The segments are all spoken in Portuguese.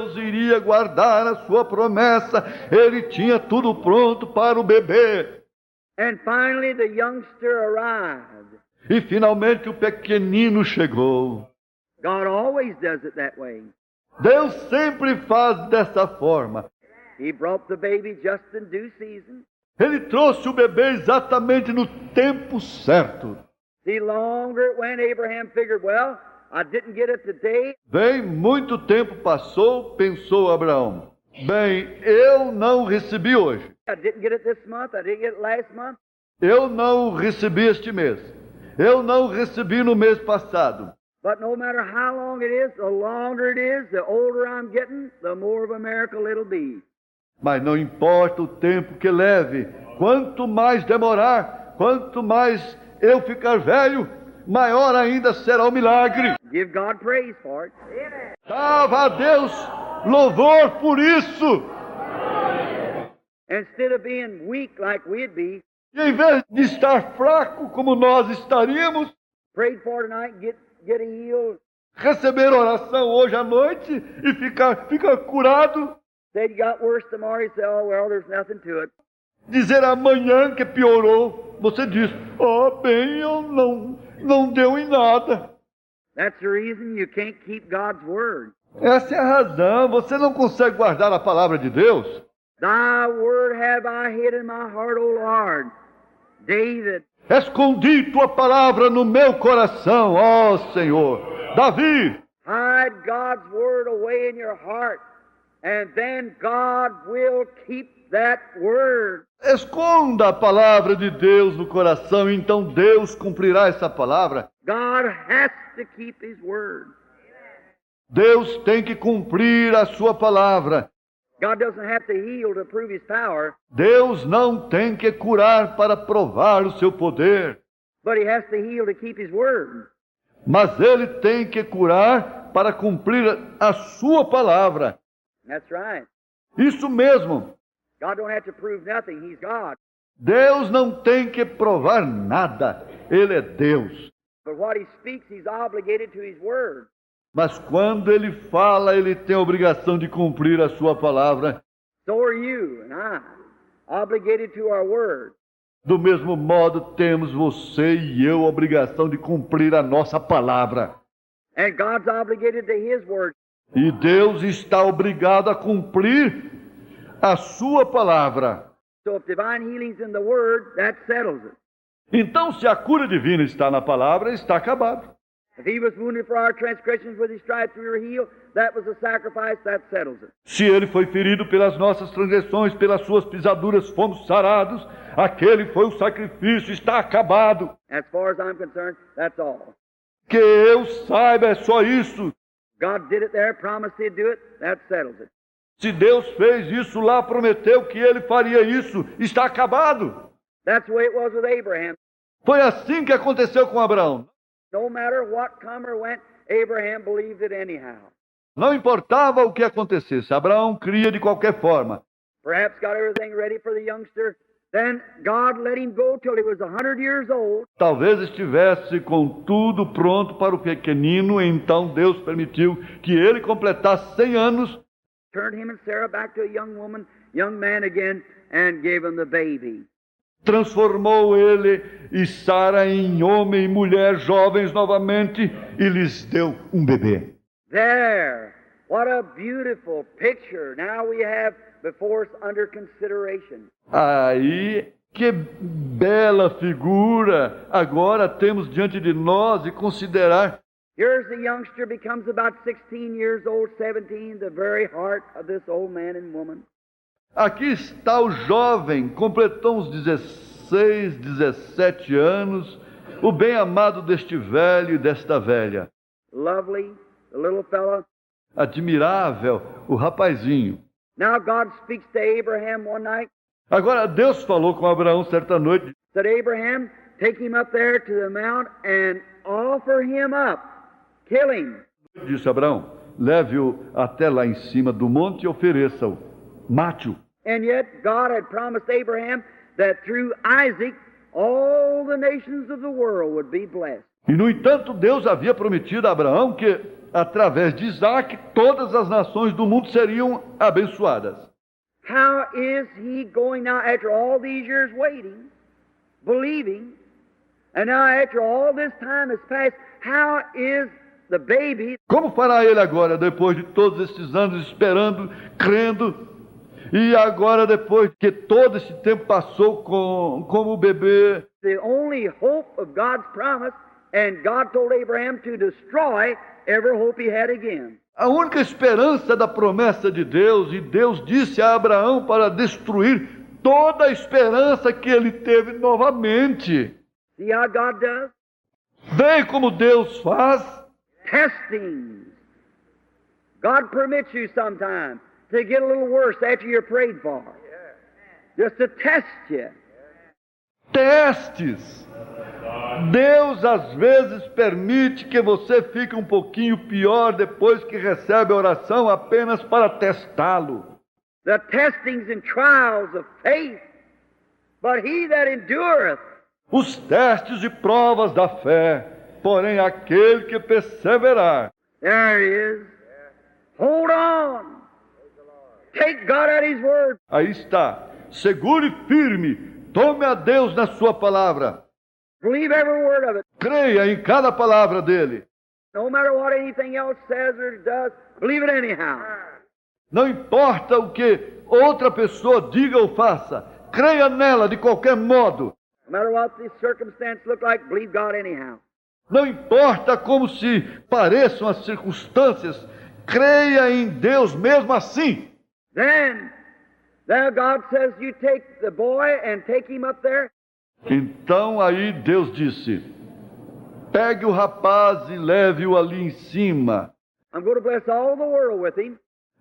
Deus iria guardar a sua promessa. Ele tinha tudo pronto para o bebê. And finally the youngster arrived. E finalmente o pequenino chegou. God always does it that way. Deus sempre faz dessa forma. He brought the baby just in due season. Ele trouxe o bebê exatamente no tempo certo. The longer it went, Abraham figured, well, I didn't get it today. Bem, muito tempo passou, pensou Abraão. Bem, eu não recebi hoje. I didn't get it this month. I didn't get it last month. Eu não recebi este mês. Eu não recebi no mês passado. But no matter how long it is, the longer it is, the older I'm getting, the more of a miracle it'll be. Mas não importa o tempo que leve. Quanto mais demorar, quanto mais eu ficar velho, maior ainda será o milagre. Give God praise for it. Dava a Deus louvor por isso. Instead of being weak like we'd be, E em vez de estar fraco como nós estaríamos, prayed for tonight, get healed. receber oração hoje à noite e ficar curado. Said you got worse tomorrow, you say, oh, well, there's nothing to it. Dizer amanhã que piorou, você diz, bem, eu não deu em nada. That's the reason you can't keep God's word. Essa é a razão, você não consegue guardar a palavra de Deus. Thy word have I hid in my heart, O Lord. David. Escondi tua palavra no meu coração, ó Senhor. Davi. Hide God's word away in your heart, and then God will keep that word. Esconda a palavra de Deus no coração, então Deus cumprirá essa palavra. God has to keep His word. Deus tem que cumprir a sua palavra. God doesn't have to heal to prove His power, Deus não tem que curar para provar o seu poder, but He has to heal to keep His word. mas Ele tem que curar para cumprir a sua palavra. That's right. Isso mesmo. God don't have to prove nothing. He's God. Deus não tem que provar nada. Ele é Deus. But what He speaks, He's obligated to His word. Mas quando Ele fala, Ele tem a obrigação de cumprir a sua palavra. So are you and I, obligated to our word. Do mesmo modo, temos você e eu a obrigação de cumprir a nossa palavra. And God's obligated to His word. E Deus está obrigado a cumprir a sua palavra. So if divine healing's in the word, that settles it. Então, se a cura divina está na palavra, está acabado. If He was wounded for our transgressions, with His stripes we were healed, that was a sacrifice, that settles it. Se ele foi ferido pelas nossas transgressões, pelas suas pisaduras fomos sarados, aquele foi o sacrifício, está acabado. As far as I'm concerned, that's all. Que eu saiba, é só isso. God did it there, promised He'd do it, that settles it. Se Deus fez isso lá, prometeu que ele faria isso, está acabado. That's the way it was with Abraham. Foi assim que aconteceu com Abraão. No matter what come or went, Abraham believed it anyhow. Não importava o que acontecesse, Abraão cria de qualquer forma. Perhaps got everything ready for the youngster. Then God let him go till he was 100 years old. Talvez estivesse com tudo pronto para o pequenino, então Deus permitiu que ele completasse 100 anos. Turned him and Sarah back to a young man again, and gave him the baby. Transformou ele e Sara em homem e mulher jovens novamente e lhes deu um bebê. There, what a beautiful picture now we have before us under consideration. Aí, que bela figura agora temos diante de nós e considerar. Here's the youngster becomes about 16 years old, 17, the very heart of this old man and woman. Aqui está o jovem, completou uns 16, 17 anos, o bem-amado deste velho e desta velha. Lovely, the little fella. Admirável, o rapazinho. Now God speaks to Abraham one night. Agora Deus falou com Abraão certa noite. Said, Abraham, take him up there to the mount and offer him up. Kill him. Disse Abraão, leve-o até lá em cima do monte e ofereça-o. Mate-o. And yet God had promised Abraham that through Isaac all the nations of the world would be blessed. E no entanto Deus havia prometido a Abraão que através de Isaac, todas as nações do mundo seriam abençoadas. How is he going now after all these years waiting, believing, and now after all this time has passed, how is the baby? Como fará ele agora, depois de todos esses anos esperando, crendo, e agora depois que todo esse tempo passou como o bebê? The only hope of God's promise, and God told Abraham to destroy every hope he had again. A única esperança da promessa de Deus, e Deus disse a Abraão para destruir toda a esperança que ele teve novamente. See how God does? Vê como Deus faz. Testings. God permits you sometimes to get a little worse after you're prayed for. Just to test you. Testes. Deus às vezes permite que você fique um pouquinho pior depois que recebe a oração, apenas para testá-lo. The testings and trials of faith, but he that endureth. Os testes e provas da fé, porém aquele que perseverar. There he is. Hold on. Take God at his word. Aí está. Segure firme. Tome a Deus na sua palavra. Believe every word of it. Creia em cada palavra dele. No matter what anything else says or does, believe it anyhow. Não importa o que outra pessoa diga ou faça, creia nela de qualquer modo. No matter what the circumstance look like, believe God anyhow. Não importa como se pareçam as circunstâncias, creia em Deus mesmo assim. Then God says, you take the boy and take him up there. Então aí Deus disse, pegue o rapaz e leve-o ali em cima. I'm going to bless all the world with him.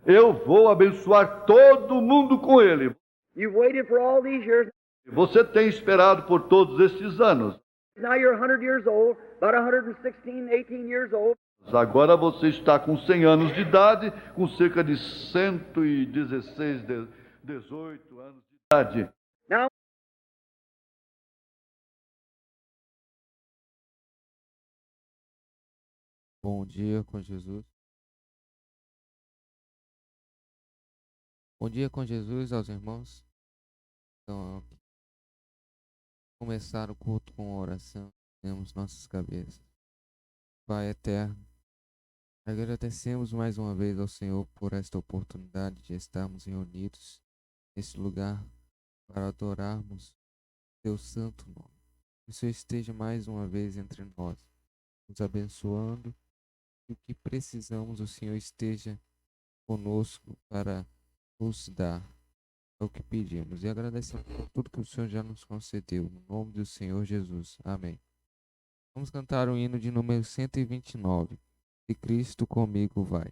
Eu vou abençoar todo mundo com ele. You've waited for all these years. Você tem esperado por todos esses anos. Now you're 100 years old, about 116, 18 years old. Agora você está com 100 anos de idade, com cerca de 116, 18 anos de idade. Now, Bom dia com Jesus. Bom dia com Jesus aos irmãos. Então, começar o culto com a oração. Temos nossas cabeças. Pai eterno, agradecemos mais uma vez ao Senhor por esta oportunidade de estarmos reunidos nesse lugar para adorarmos Teu santo nome. Que o Senhor esteja mais uma vez entre nós, nos abençoando. E o que precisamos, o Senhor esteja conosco para nos dar. É o que pedimos. E agradecemos por tudo que o Senhor já nos concedeu. No nome do Senhor Jesus. Amém. Vamos cantar o hino de número 129. Se Cristo comigo vai.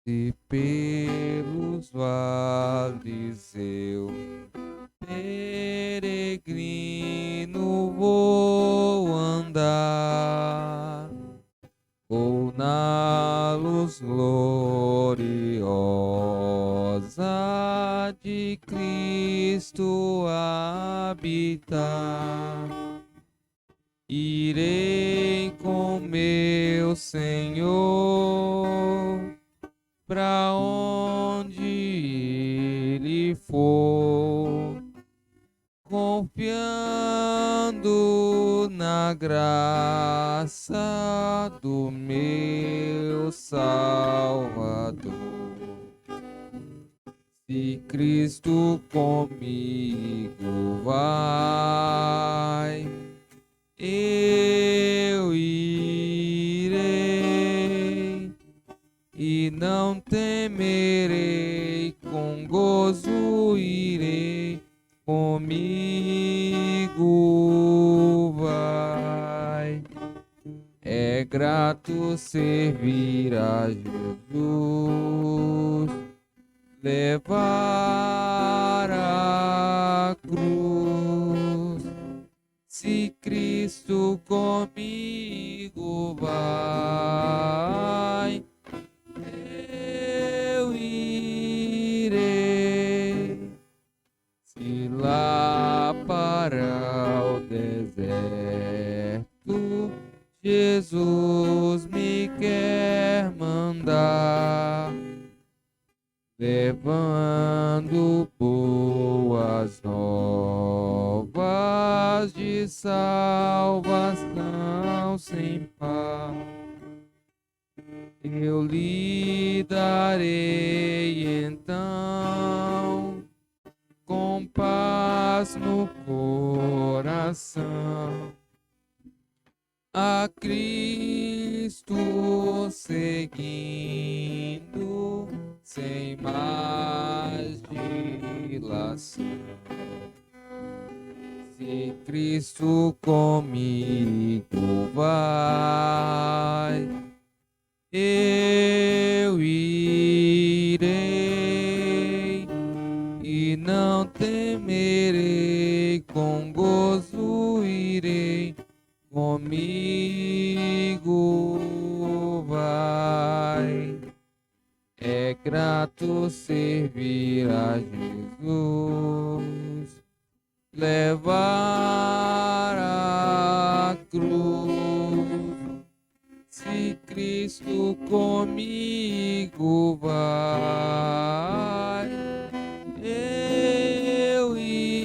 Se pelos vales eu peregrino vou andar, ou na luz gloriosa de Cristo habitar, irei com meu Senhor pra onde Ele for, confiando na graça do meu Salvador. Se Cristo comigo vai, eu irei e não temerei, com gozo irei, comigo vai. É grato servir a Jesus, levar a cruz. Se Cristo comigo vai, eu irei. Se lá Jesus me quer mandar, levando boas novas de salvação sem par. Eu lhe darei então com paz no coração a Cristo seguindo sem mais dilação. Se Cristo comigo vai, eu irei e não temerei, com gozo irei, comigo vai. É grato servir a Jesus, levar a cruz. Se Cristo comigo vai, eu irei.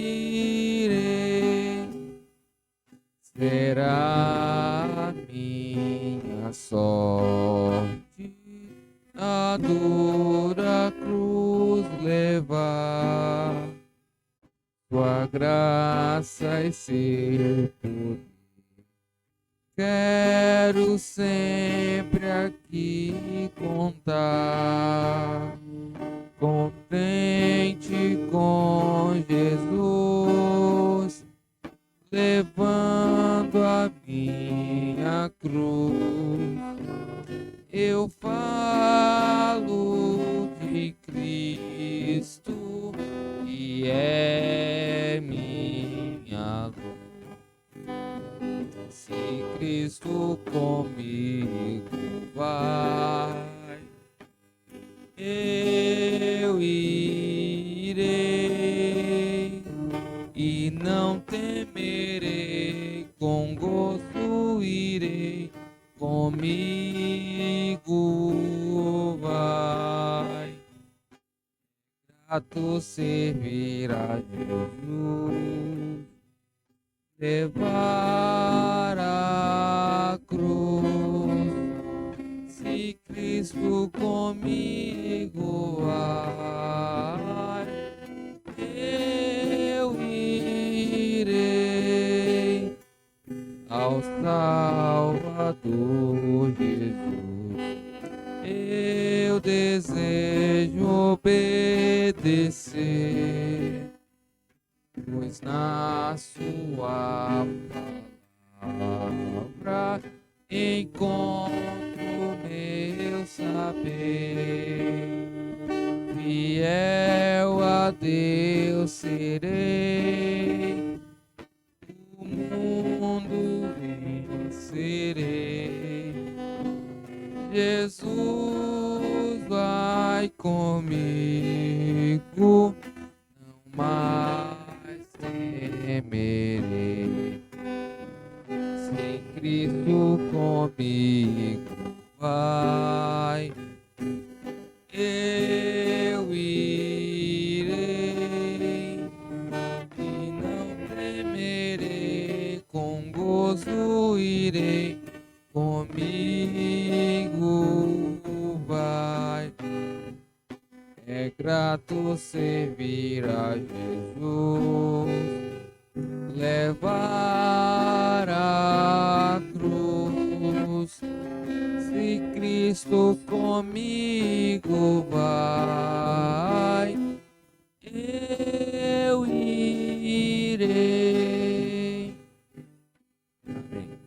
Será minha sorte a dura cruz levar, tua graça e ser por mim. Quero sempre aqui contar, contente com Jesus, levando a minha cruz. Eu falo de Cristo e é minha luz. Se Cristo comigo vai, eu irei e não temerei, com gozo irei, comigo vai. Grato servir a Jesus, levar a cruz. Se Cristo comigo vai, eu irei ao Salvador Jesus. Eu desejo obedecer, pois na sua palavra encontro meu saber. Fiel a Deus serei, o mundo vencerei. Jesus vai comigo, não mais temerei. Se Cristo comigo vai, eu irei e não temerei, com gozo irei, comigo vai. É grato servir a Jesus, levar a cruz. Se Cristo comigo vai, eu irei. Amém.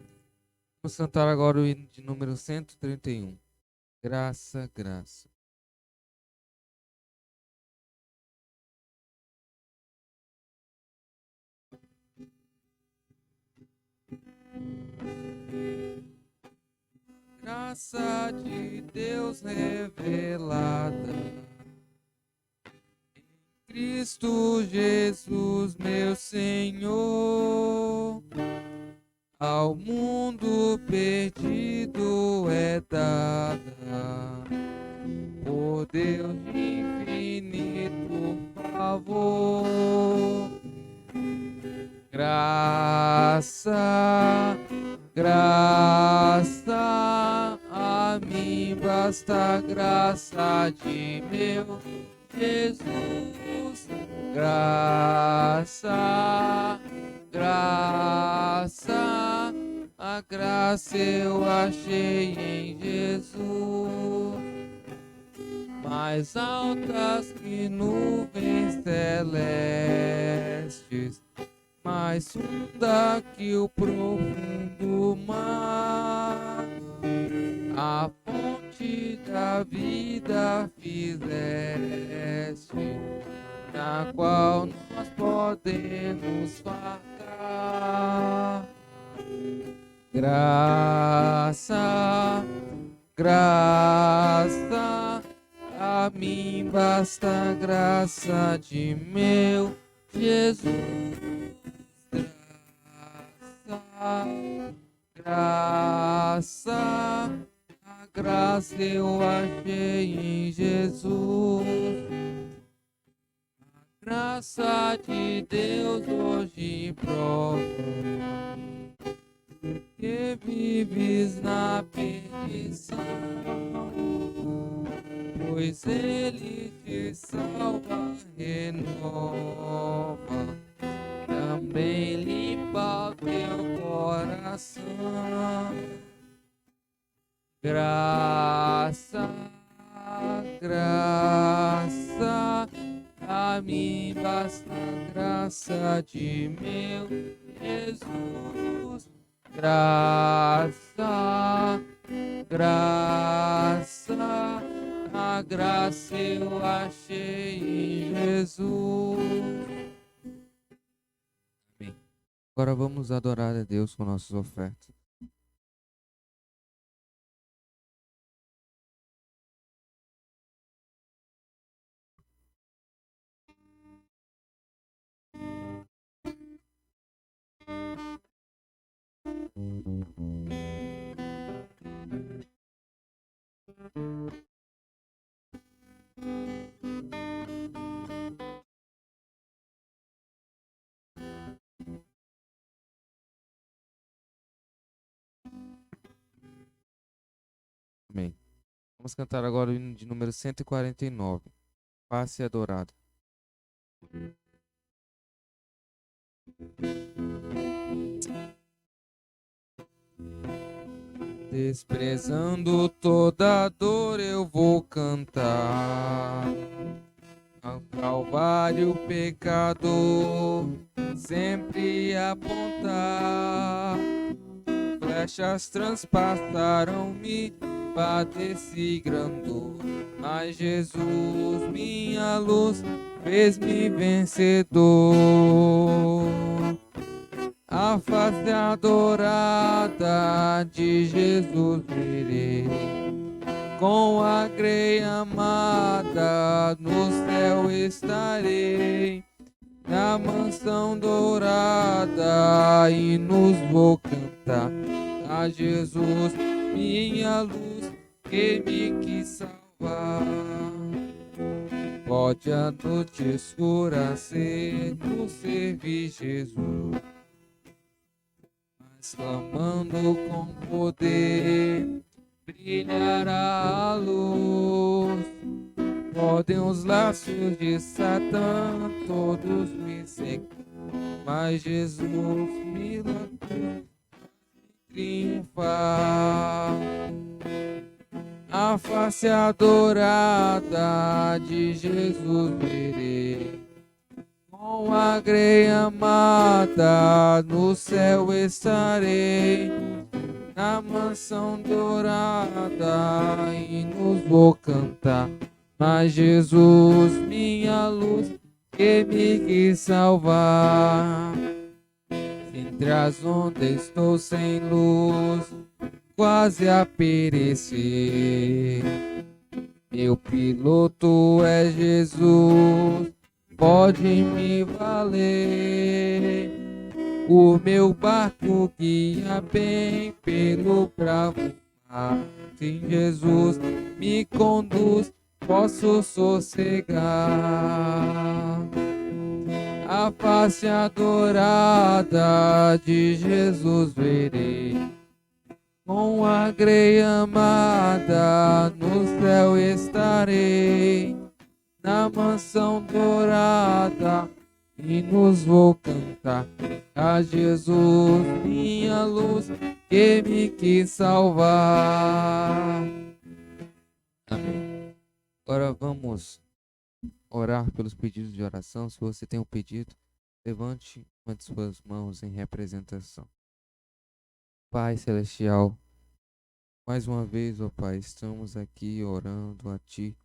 Vamos cantar agora o hino de número 131. Graça, graça. Graça de Deus revelada em Cristo Jesus, meu Senhor. ao mundo perdido é dada por Deus de infinito favor. Graça, graça, a mim basta graça de meu Jesus. Graça, graça, a graça eu achei em Jesus. Mais altas que nuvens celestes, mais funda que o profundo mar, a fonte da vida fizeste, na qual nós podemos fartar. Graça, graça, a mim basta graça de meu Jesus. Graça, a graça eu achei em Jesus. A graça de Deus hoje prova que vives na perdição, pois Ele te salva, renova, também limpa o teu coração. Graça, graça, a mim basta graça de meu Jesus. Graça, graça, a graça eu achei em Jesus. Amém. Agora vamos adorar a Deus com nossas ofertas. Amém. Vamos cantar agora o hino de número 149. Face adorada. Desprezando toda dor eu vou cantar ao Calvário pecador, sempre apontar. Flechas transpassaram-me, padeci grandor, mas Jesus, minha luz, fez-me vencedor. A face adorada de Jesus verei, com a grei amada no céu estarei. Na mansão dourada hinos vou cantar a Jesus, minha luz, que me quis salvar. Pode a noite escura ser, no servir Jesus, mas clamando com poder brilhará a luz. Podem os laços de Satã todos me secar, mas Jesus me triunfar. A face adorada de Jesus verei, com a grei amada no céu estarei. Na mansão dourada hinos vou cantar, mas Jesus, minha luz, que me quis salvar. Entre as ondas estou sem luz, quase a perecer. Meu piloto é Jesus, pode me valer. O meu barco guia bem pelo bravo mar. Se Jesus me conduz, posso sossegar. A face adorada de Jesus verei, com a greia amada no céu estarei, na mansão dourada hinos vou cantar a Jesus, minha luz, que me quis salvar. Amém. Agora vamos orar pelos pedidos de oração. Se você tem um pedido, levante uma de suas mãos em representação. Pai Celestial, mais uma vez, ó Pai, estamos aqui orando a Ti,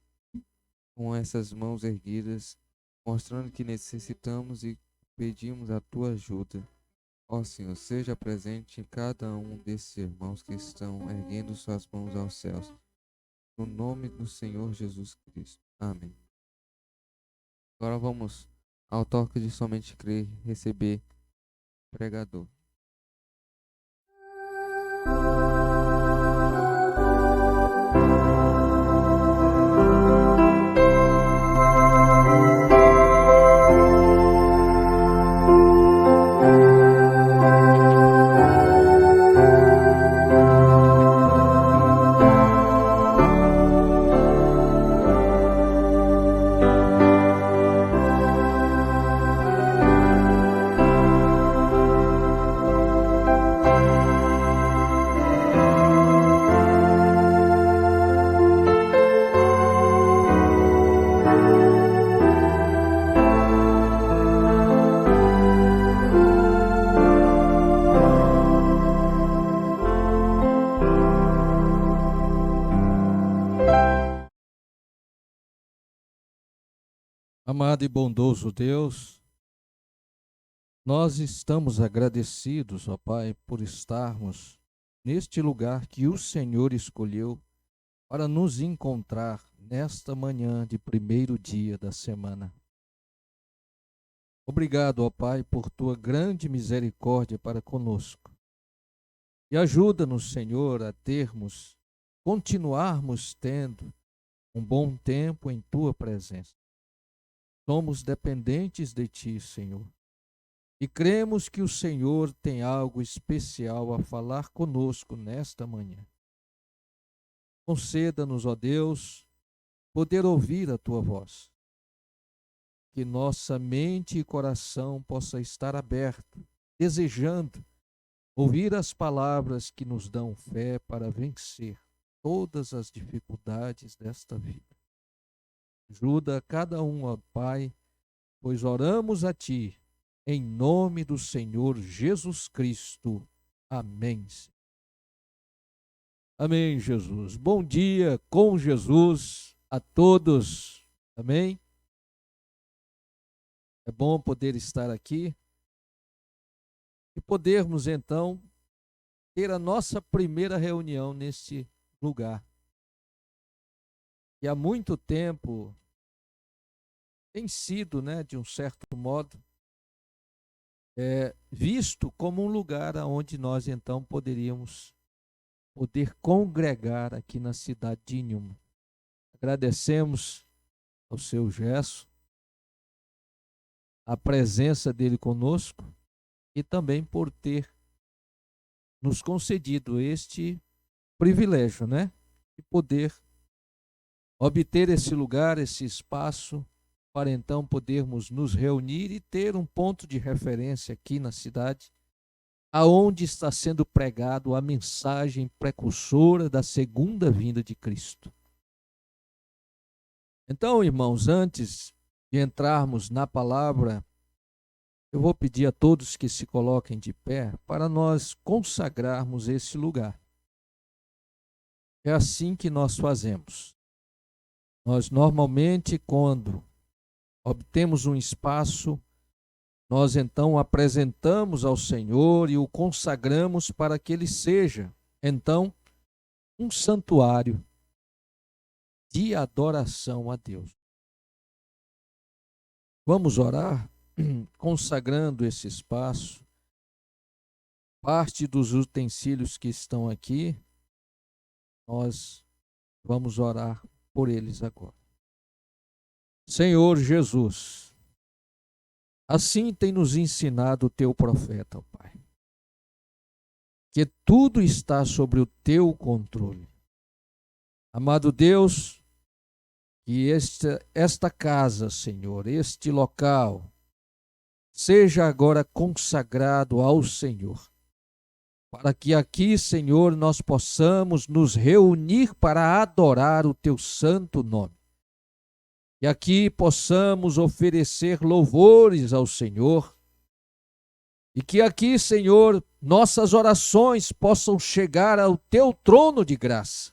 com essas mãos erguidas, mostrando que necessitamos e pedimos a Tua ajuda. Ó Senhor, seja presente em cada um desses irmãos que estão erguendo suas mãos aos céus. No nome do Senhor Jesus Cristo. Amém. Agora vamos ao toque de somente crer, receber o pregador. Amado e bondoso Deus, nós estamos agradecidos, ó Pai, por estarmos neste lugar que o Senhor escolheu para nos encontrar nesta manhã de primeiro dia da semana. Obrigado, ó Pai, por tua grande misericórdia para conosco. E ajuda-nos, Senhor, a continuarmos tendo um bom tempo em tua presença. Somos dependentes de Ti, Senhor, e cremos que o Senhor tem algo especial a falar conosco nesta manhã. Conceda-nos, ó Deus, poder ouvir a Tua voz, que nossa mente e coração possa estar aberto, desejando ouvir as palavras que nos dão fé para vencer todas as dificuldades desta vida. Ajuda a cada um, ó Pai, pois oramos a Ti, em nome do Senhor Jesus Cristo. Amém. Amém, Jesus. Bom dia com Jesus a todos. Amém. É bom poder estar aqui e podermos, então, ter a nossa primeira reunião neste lugar. E há muito tempo tem sido, de um certo modo, visto como um lugar onde nós então poder congregar aqui na cidade de Inhuma. Agradecemos ao seu Gerson, a presença dele conosco e também por ter nos concedido este privilégio, de poder obter esse lugar, esse espaço, para então podermos nos reunir e ter um ponto de referência aqui na cidade, aonde está sendo pregado a mensagem precursora da segunda vinda de Cristo. Então, irmãos, antes de entrarmos na palavra, eu vou pedir a todos que se coloquem de pé para nós consagrarmos esse lugar. É assim que nós fazemos. Nós normalmente, quando obtemos um espaço, nós então apresentamos ao Senhor e o consagramos para que ele seja, então, um santuário de adoração a Deus. Vamos orar, consagrando esse espaço, parte dos utensílios que estão aqui, nós vamos orar por eles agora. Senhor Jesus, assim tem nos ensinado o teu profeta, ó Pai, que tudo está sobre o teu controle. Amado Deus, que esta casa, Senhor, este local, seja agora consagrado ao Senhor, para que aqui, Senhor, nós possamos nos reunir para adorar o teu santo nome. E aqui possamos oferecer louvores ao Senhor. E que aqui, Senhor, nossas orações possam chegar ao teu trono de graça.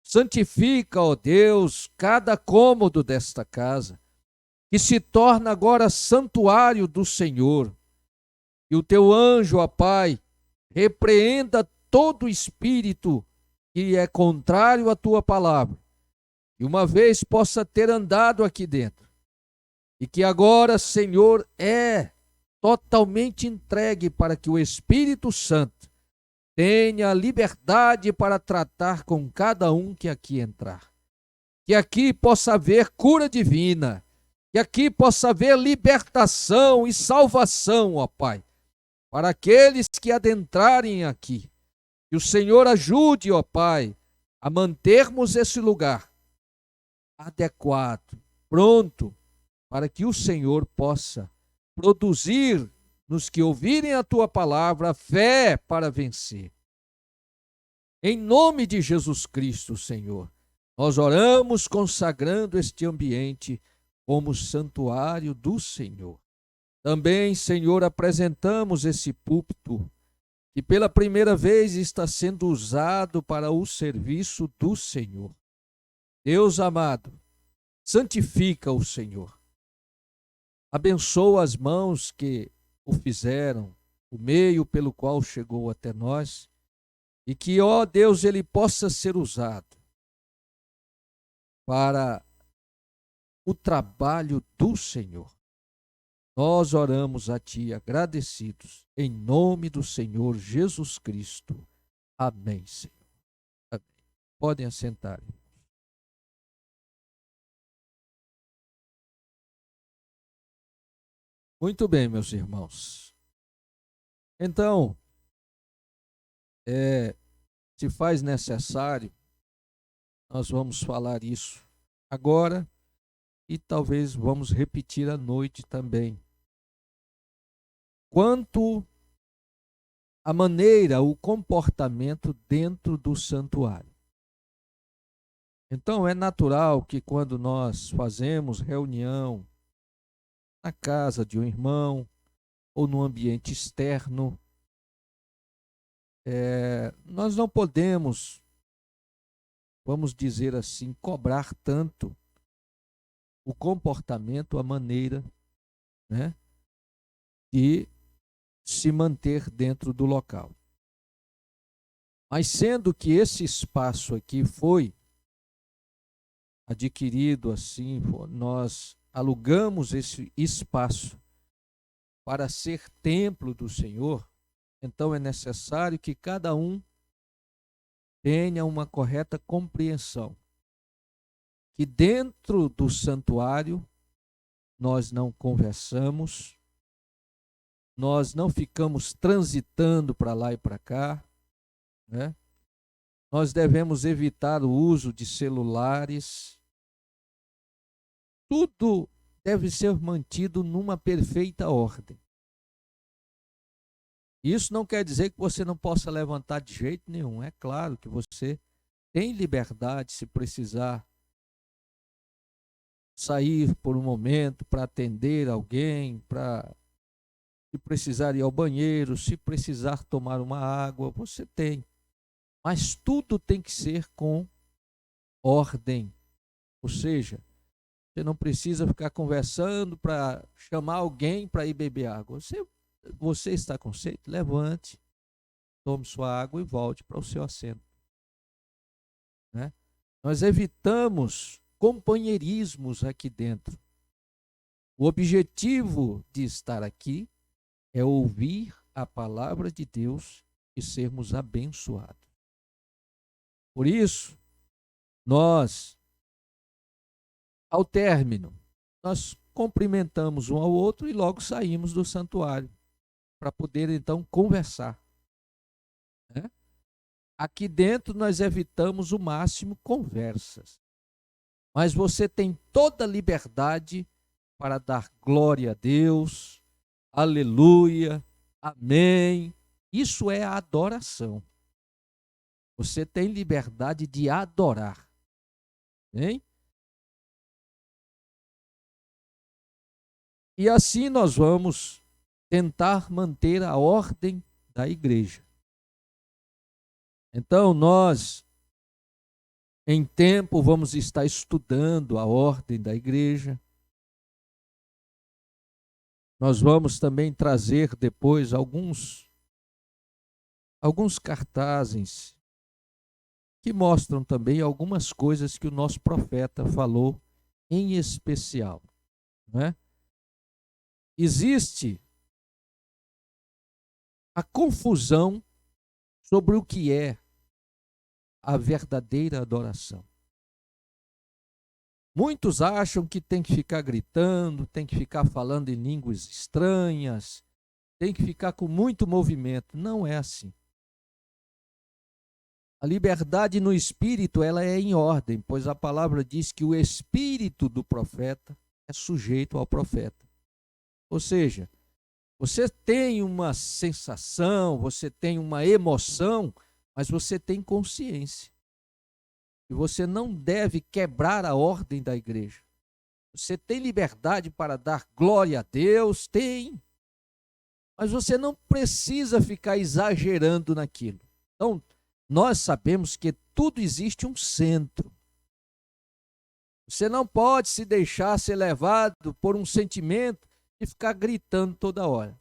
Santifica, ó Deus, cada cômodo desta casa, que se torna agora santuário do Senhor. E o teu anjo, ó Pai, repreenda todo espírito que é contrário à tua palavra, e uma vez possa ter andado aqui dentro, e que agora, Senhor, é totalmente entregue para que o Espírito Santo tenha liberdade para tratar com cada um que aqui entrar. Que aqui possa haver cura divina, que aqui possa haver libertação e salvação, ó Pai, para aqueles que adentrarem aqui. Que o Senhor ajude, ó Pai, a mantermos esse lugar adequado, pronto, para que o Senhor possa produzir nos que ouvirem a tua palavra fé para vencer. Em nome de Jesus Cristo, Senhor, nós oramos consagrando este ambiente como santuário do Senhor. Também, Senhor, apresentamos esse púlpito que pela primeira vez está sendo usado para o serviço do Senhor. Deus amado, santifica o Senhor. Abençoa as mãos que o fizeram, o meio pelo qual chegou até nós, e que, ó Deus, ele possa ser usado para o trabalho do Senhor. Nós oramos a Ti agradecidos, em nome do Senhor Jesus Cristo. Amém, Senhor. Amém. Podem assentar. Muito bem, meus irmãos. Então, se faz necessário, nós vamos falar isso agora e talvez vamos repetir à noite também. Quanto à maneira, o comportamento dentro do santuário. Então, é natural que quando nós fazemos reunião na casa de um irmão ou no ambiente externo, nós não podemos, vamos dizer assim, cobrar tanto o comportamento, a maneira, né, de se manter dentro do local. Mas sendo que esse espaço aqui foi adquirido assim, nós alugamos esse espaço para ser templo do Senhor, então é necessário que cada um tenha uma correta compreensão que dentro do santuário nós não conversamos, nós não ficamos transitando para lá e para cá, né? Nós devemos evitar o uso de celulares. Tudo deve ser mantido numa perfeita ordem. Isso não quer dizer que você não possa levantar de jeito nenhum. É claro que você tem liberdade, se precisar sair por um momento para atender alguém, se precisar ir ao banheiro, se precisar tomar uma água, você tem. Mas tudo tem que ser com ordem. Ou seja, você não precisa ficar conversando para chamar alguém para ir beber água. Você está com sede? Levante, tome sua água e volte para o seu assento. Né? Nós evitamos companheirismos aqui dentro. O objetivo de estar aqui é ouvir a palavra de Deus e sermos abençoados. Por isso, nós, ao término, nós cumprimentamos um ao outro e logo saímos do santuário para poder então conversar, né? Aqui dentro nós evitamos o máximo conversas, mas você tem toda a liberdade para dar glória a Deus, aleluia, amém. Isso é a adoração. Você tem liberdade de adorar, hein? E assim nós vamos tentar manter a ordem da igreja. Então nós, em tempo, vamos estar estudando a ordem da igreja. Nós vamos também trazer depois alguns cartazes que mostram também algumas coisas que o nosso profeta falou em especial, né? Existe a confusão sobre o que é a verdadeira adoração. Muitos acham que tem que ficar gritando, tem que ficar falando em línguas estranhas, tem que ficar com muito movimento. Não é assim. A liberdade no espírito, ela é em ordem, pois a palavra diz que o espírito do profeta é sujeito ao profeta. Ou seja, você tem uma sensação, você tem uma emoção, mas você tem consciência. E você não deve quebrar a ordem da igreja. Você tem liberdade para dar glória a Deus? Tem. Mas você não precisa ficar exagerando naquilo. Então, nós sabemos que tudo existe um centro. Você não pode se deixar ser levado por um sentimento e ficar gritando toda hora.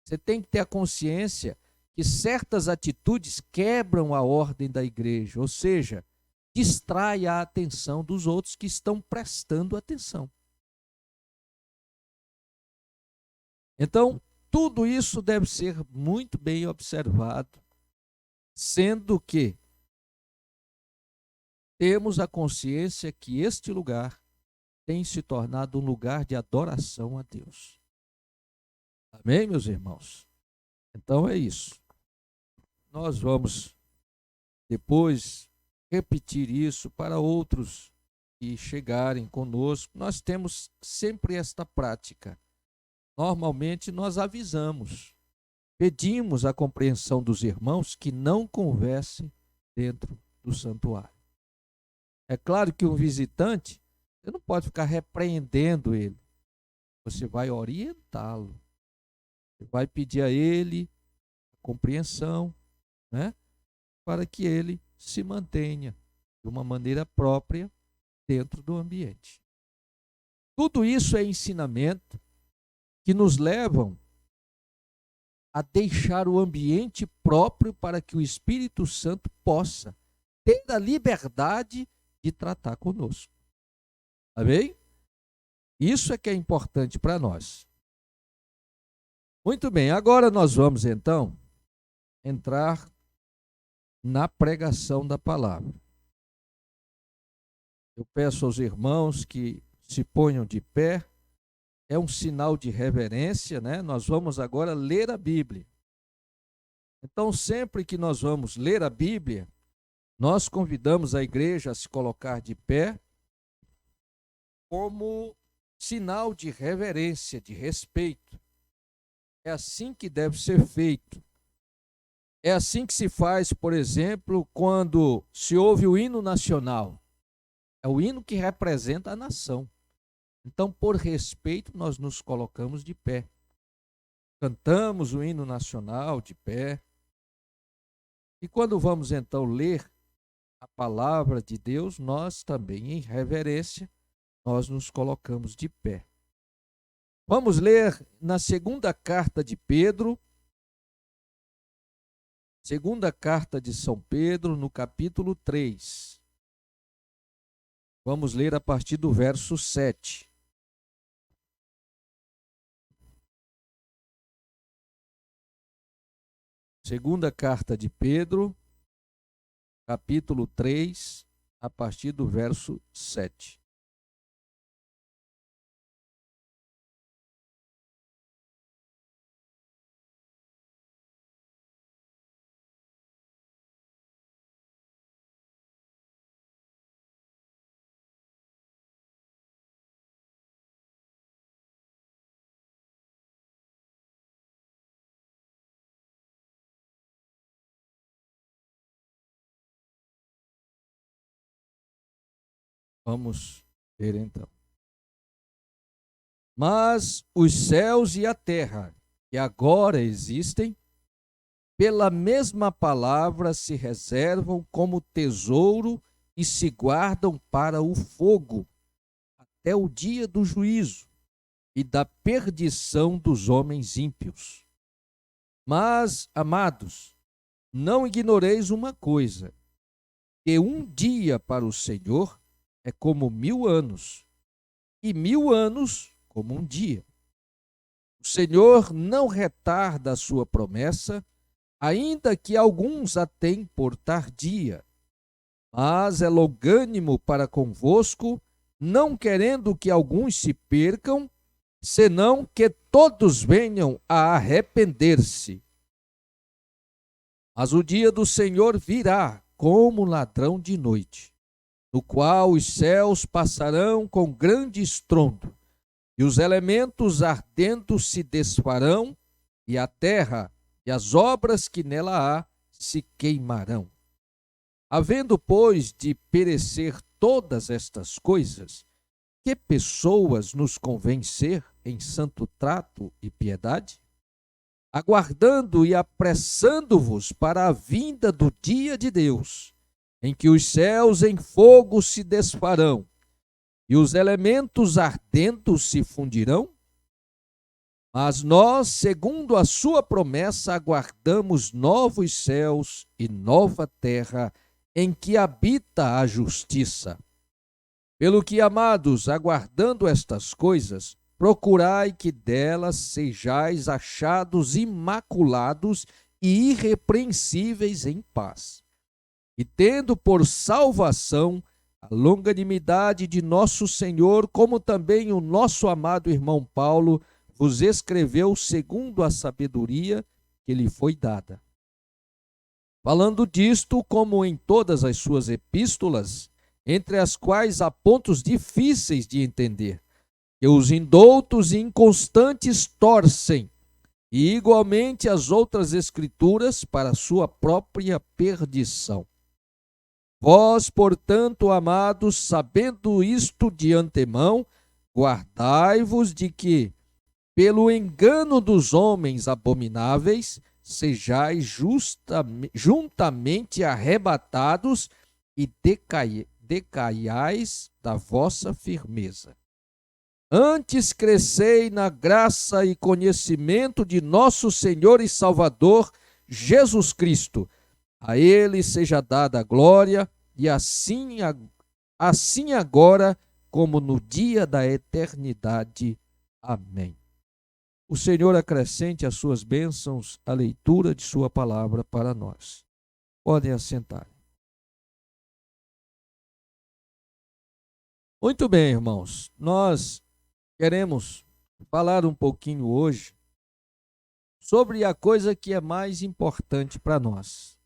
Você tem que ter a consciência que certas atitudes quebram a ordem da igreja, ou seja, distrai a atenção dos outros que estão prestando atenção. Então, tudo isso deve ser muito bem observado, sendo que temos a consciência que este lugar tem se tornado um lugar de adoração a Deus. Amém, meus irmãos? Então é isso. Nós vamos depois repetir isso para outros que chegarem conosco. Nós temos sempre esta prática. Normalmente nós avisamos, pedimos a compreensão dos irmãos que não conversem dentro do santuário. É claro que um visitante, você não pode ficar repreendendo ele. Você vai orientá-lo. Você vai pedir a ele compreensão, né? Para que ele se mantenha de uma maneira própria dentro do ambiente. Tudo isso é ensinamento que nos levam a deixar o ambiente próprio para que o Espírito Santo possa ter a liberdade de tratar conosco. Amém? Isso é que é importante para nós. Muito bem, agora nós vamos então entrar na pregação da palavra. Eu peço aos irmãos que se ponham de pé. É um sinal de reverência, né? Nós vamos agora ler a Bíblia. Então, sempre que nós vamos ler a Bíblia, nós convidamos a igreja a se colocar de pé como sinal de reverência, de respeito. É assim que deve ser feito. É assim que se faz, por exemplo, quando se ouve o hino nacional. É o hino que representa a nação. Então, por respeito, nós nos colocamos de pé. Cantamos o hino nacional de pé. E quando vamos então ler a palavra de Deus, nós também, em reverência, nós nos colocamos de pé. Vamos ler na segunda carta de Pedro, segunda carta de São Pedro, no capítulo 3. Vamos ler a partir do verso 7. Segunda carta de Pedro, capítulo 3, a partir do verso 7. Vamos ver então. Mas os céus e a terra, que agora existem, pela mesma palavra se reservam como tesouro e se guardam para o fogo, até o dia do juízo e da perdição dos homens ímpios. Mas, amados, não ignoreis uma coisa, que um dia para o Senhor é como 1000 anos, e 1000 anos como um dia. O Senhor não retarda a sua promessa, ainda que alguns a tenham por tardia, mas é longânimo para convosco, não querendo que alguns se percam, senão que todos venham a arrepender-se. Mas o dia do Senhor virá como ladrão de noite, no qual os céus passarão com grande estrondo, e os elementos ardendo se desfarão, e a terra e as obras que nela há se queimarão. Havendo, pois, de perecer todas estas coisas, que pessoas nos convém ser em santo trato e piedade? Aguardando e apressando-vos para a vinda do dia de Deus, em que os céus em fogo se desfarão, e os elementos ardendo se fundirão? Mas nós, segundo a sua promessa, aguardamos novos céus e nova terra, em que habita a justiça. Pelo que, amados, aguardando estas coisas, procurai que delas sejais achados imaculados e irrepreensíveis em paz. E tendo por salvação a longanimidade de nosso Senhor, como também o nosso amado irmão Paulo vos escreveu segundo a sabedoria que lhe foi dada. Falando disto, como em todas as suas epístolas, entre as quais há pontos difíceis de entender, que os indoutos e inconstantes torcem, e igualmente as outras escrituras para sua própria perdição. Vós, portanto, amados, sabendo isto de antemão, guardai-vos de que, pelo engano dos homens abomináveis, sejais juntamente arrebatados e decaiais da vossa firmeza. Antes crescei na graça e conhecimento de nosso Senhor e Salvador, Jesus Cristo. A Ele seja dada a glória, e assim agora como no dia da eternidade. Amém. O Senhor acrescente as suas bênçãos à leitura de sua palavra para nós. Podem assentar. Muito bem, irmãos. Nós queremos falar um pouquinho hoje sobre a coisa que é mais importante para nós.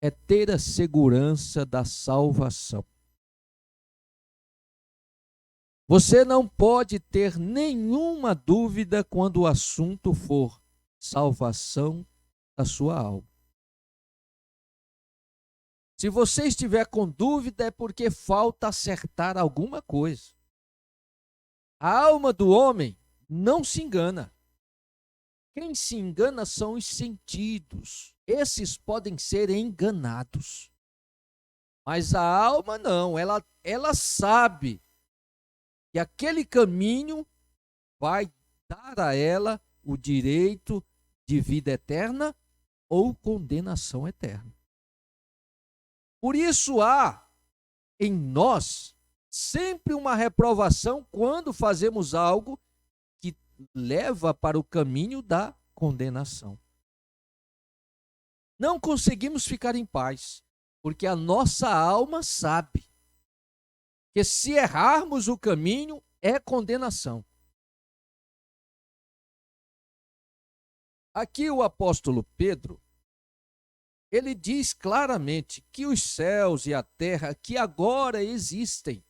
É ter a segurança da salvação. Você não pode ter nenhuma dúvida quando o assunto for salvação da sua alma. Se você estiver com dúvida, é porque falta acertar alguma coisa. A alma do homem não se engana. Quem se engana são os sentidos. Esses podem ser enganados. Mas a alma não, ela sabe que aquele caminho vai dar a ela o direito de vida eterna ou condenação eterna. Por isso há em nós sempre uma reprovação quando fazemos algo que leva para o caminho da condenação. não conseguimos ficar em paz, porque a nossa alma sabe que se errarmos o caminho é condenação. Aqui o apóstolo Pedro, ele diz claramente que os céus e a terra que agora existem,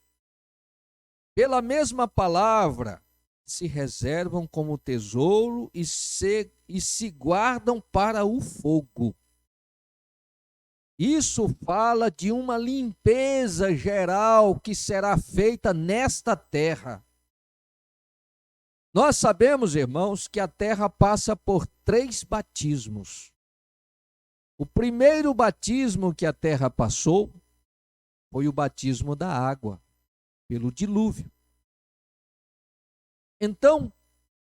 pela mesma palavra, se reservam como tesouro e se guardam para o fogo. Isso fala de uma limpeza geral que será feita nesta terra. Nós sabemos, irmãos, que a terra passa por 3 batismos. O primeiro batismo que a terra passou foi o batismo da água, pelo dilúvio. Então,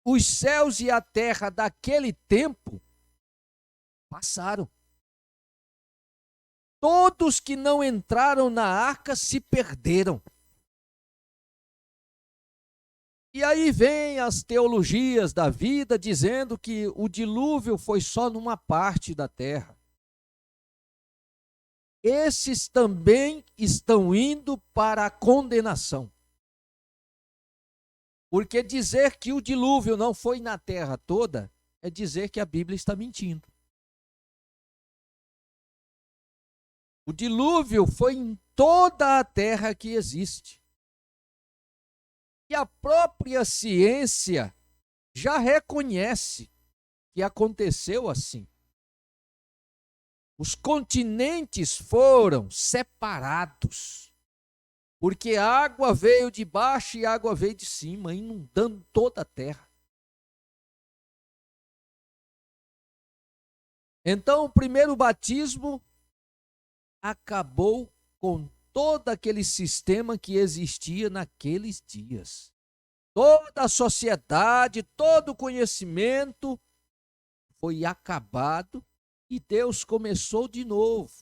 os céus e a terra daquele tempo passaram. Todos que não entraram na arca se perderam. E aí vem as teologias da vida dizendo que o dilúvio foi só numa parte da terra. Esses também estão indo para a condenação. Porque dizer que o dilúvio não foi na terra toda é dizer que a Bíblia está mentindo. O dilúvio foi em toda a terra que existe. E a própria ciência já reconhece que aconteceu assim. Os continentes foram separados, porque a água veio de baixo e a água veio de cima, inundando toda a terra. Então, o primeiro batismo acabou com todo aquele sistema que existia naqueles dias. Toda a sociedade, todo o conhecimento foi acabado e Deus começou de novo.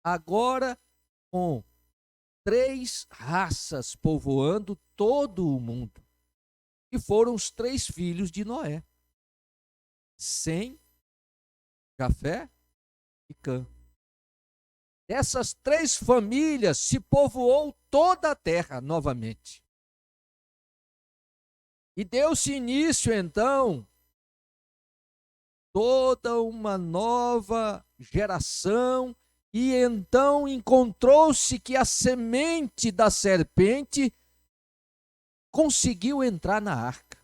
Agora, com 3 raças povoando todo o mundo. E foram os 3 filhos de Noé: Sem, Jafé e Cã. Dessas 3 famílias se povoou toda a terra novamente. E deu-se início, então, toda uma nova geração, e então encontrou-se que a semente da serpente conseguiu entrar na arca.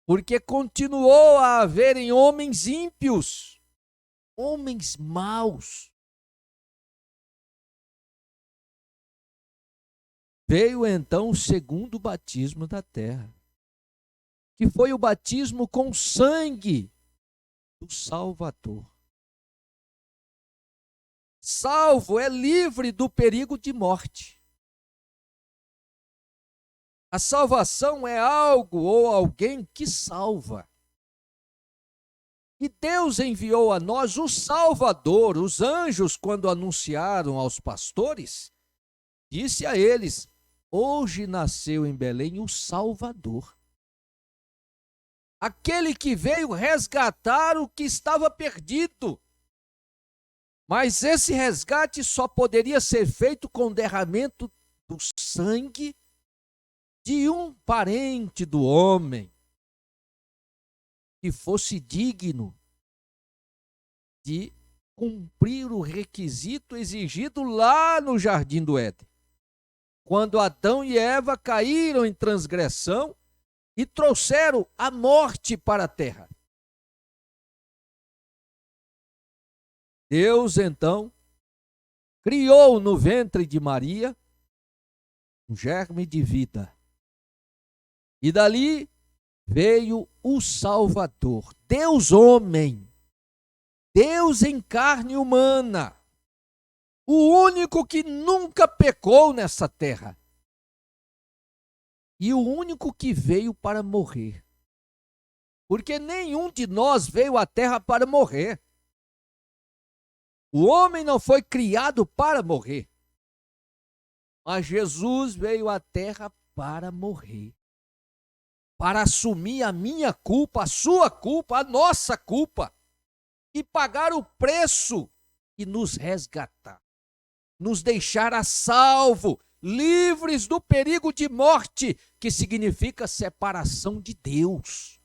Porque continuou a haverem homens ímpios, homens maus. Veio então o segundo batismo da terra, que foi o batismo com sangue do Salvador. Salvo é livre do perigo de morte. A salvação é algo ou alguém que salva. E Deus enviou a nós o Salvador. Os anjos, quando anunciaram aos pastores, disse a eles: hoje nasceu em Belém o Salvador, aquele que veio resgatar o que estava perdido. Mas esse resgate só poderia ser feito com o derramamento do sangue de um parente do homem que fosse digno de cumprir o requisito exigido lá no Jardim do Éden, quando Adão e Eva caíram em transgressão e trouxeram a morte para a terra. Deus, então, criou no ventre de Maria um germe de vida. E dali veio o Salvador, Deus homem, Deus em carne humana, o único que nunca pecou nessa terra. E o único que veio para morrer. Porque nenhum de nós veio à terra para morrer. O homem não foi criado para morrer. Mas Jesus veio à terra para morrer. para assumir a minha culpa, a sua culpa, a nossa culpa, e pagar o preço e nos resgatar, nos deixar a salvo, livres do perigo de morte, que significa separação de Deus.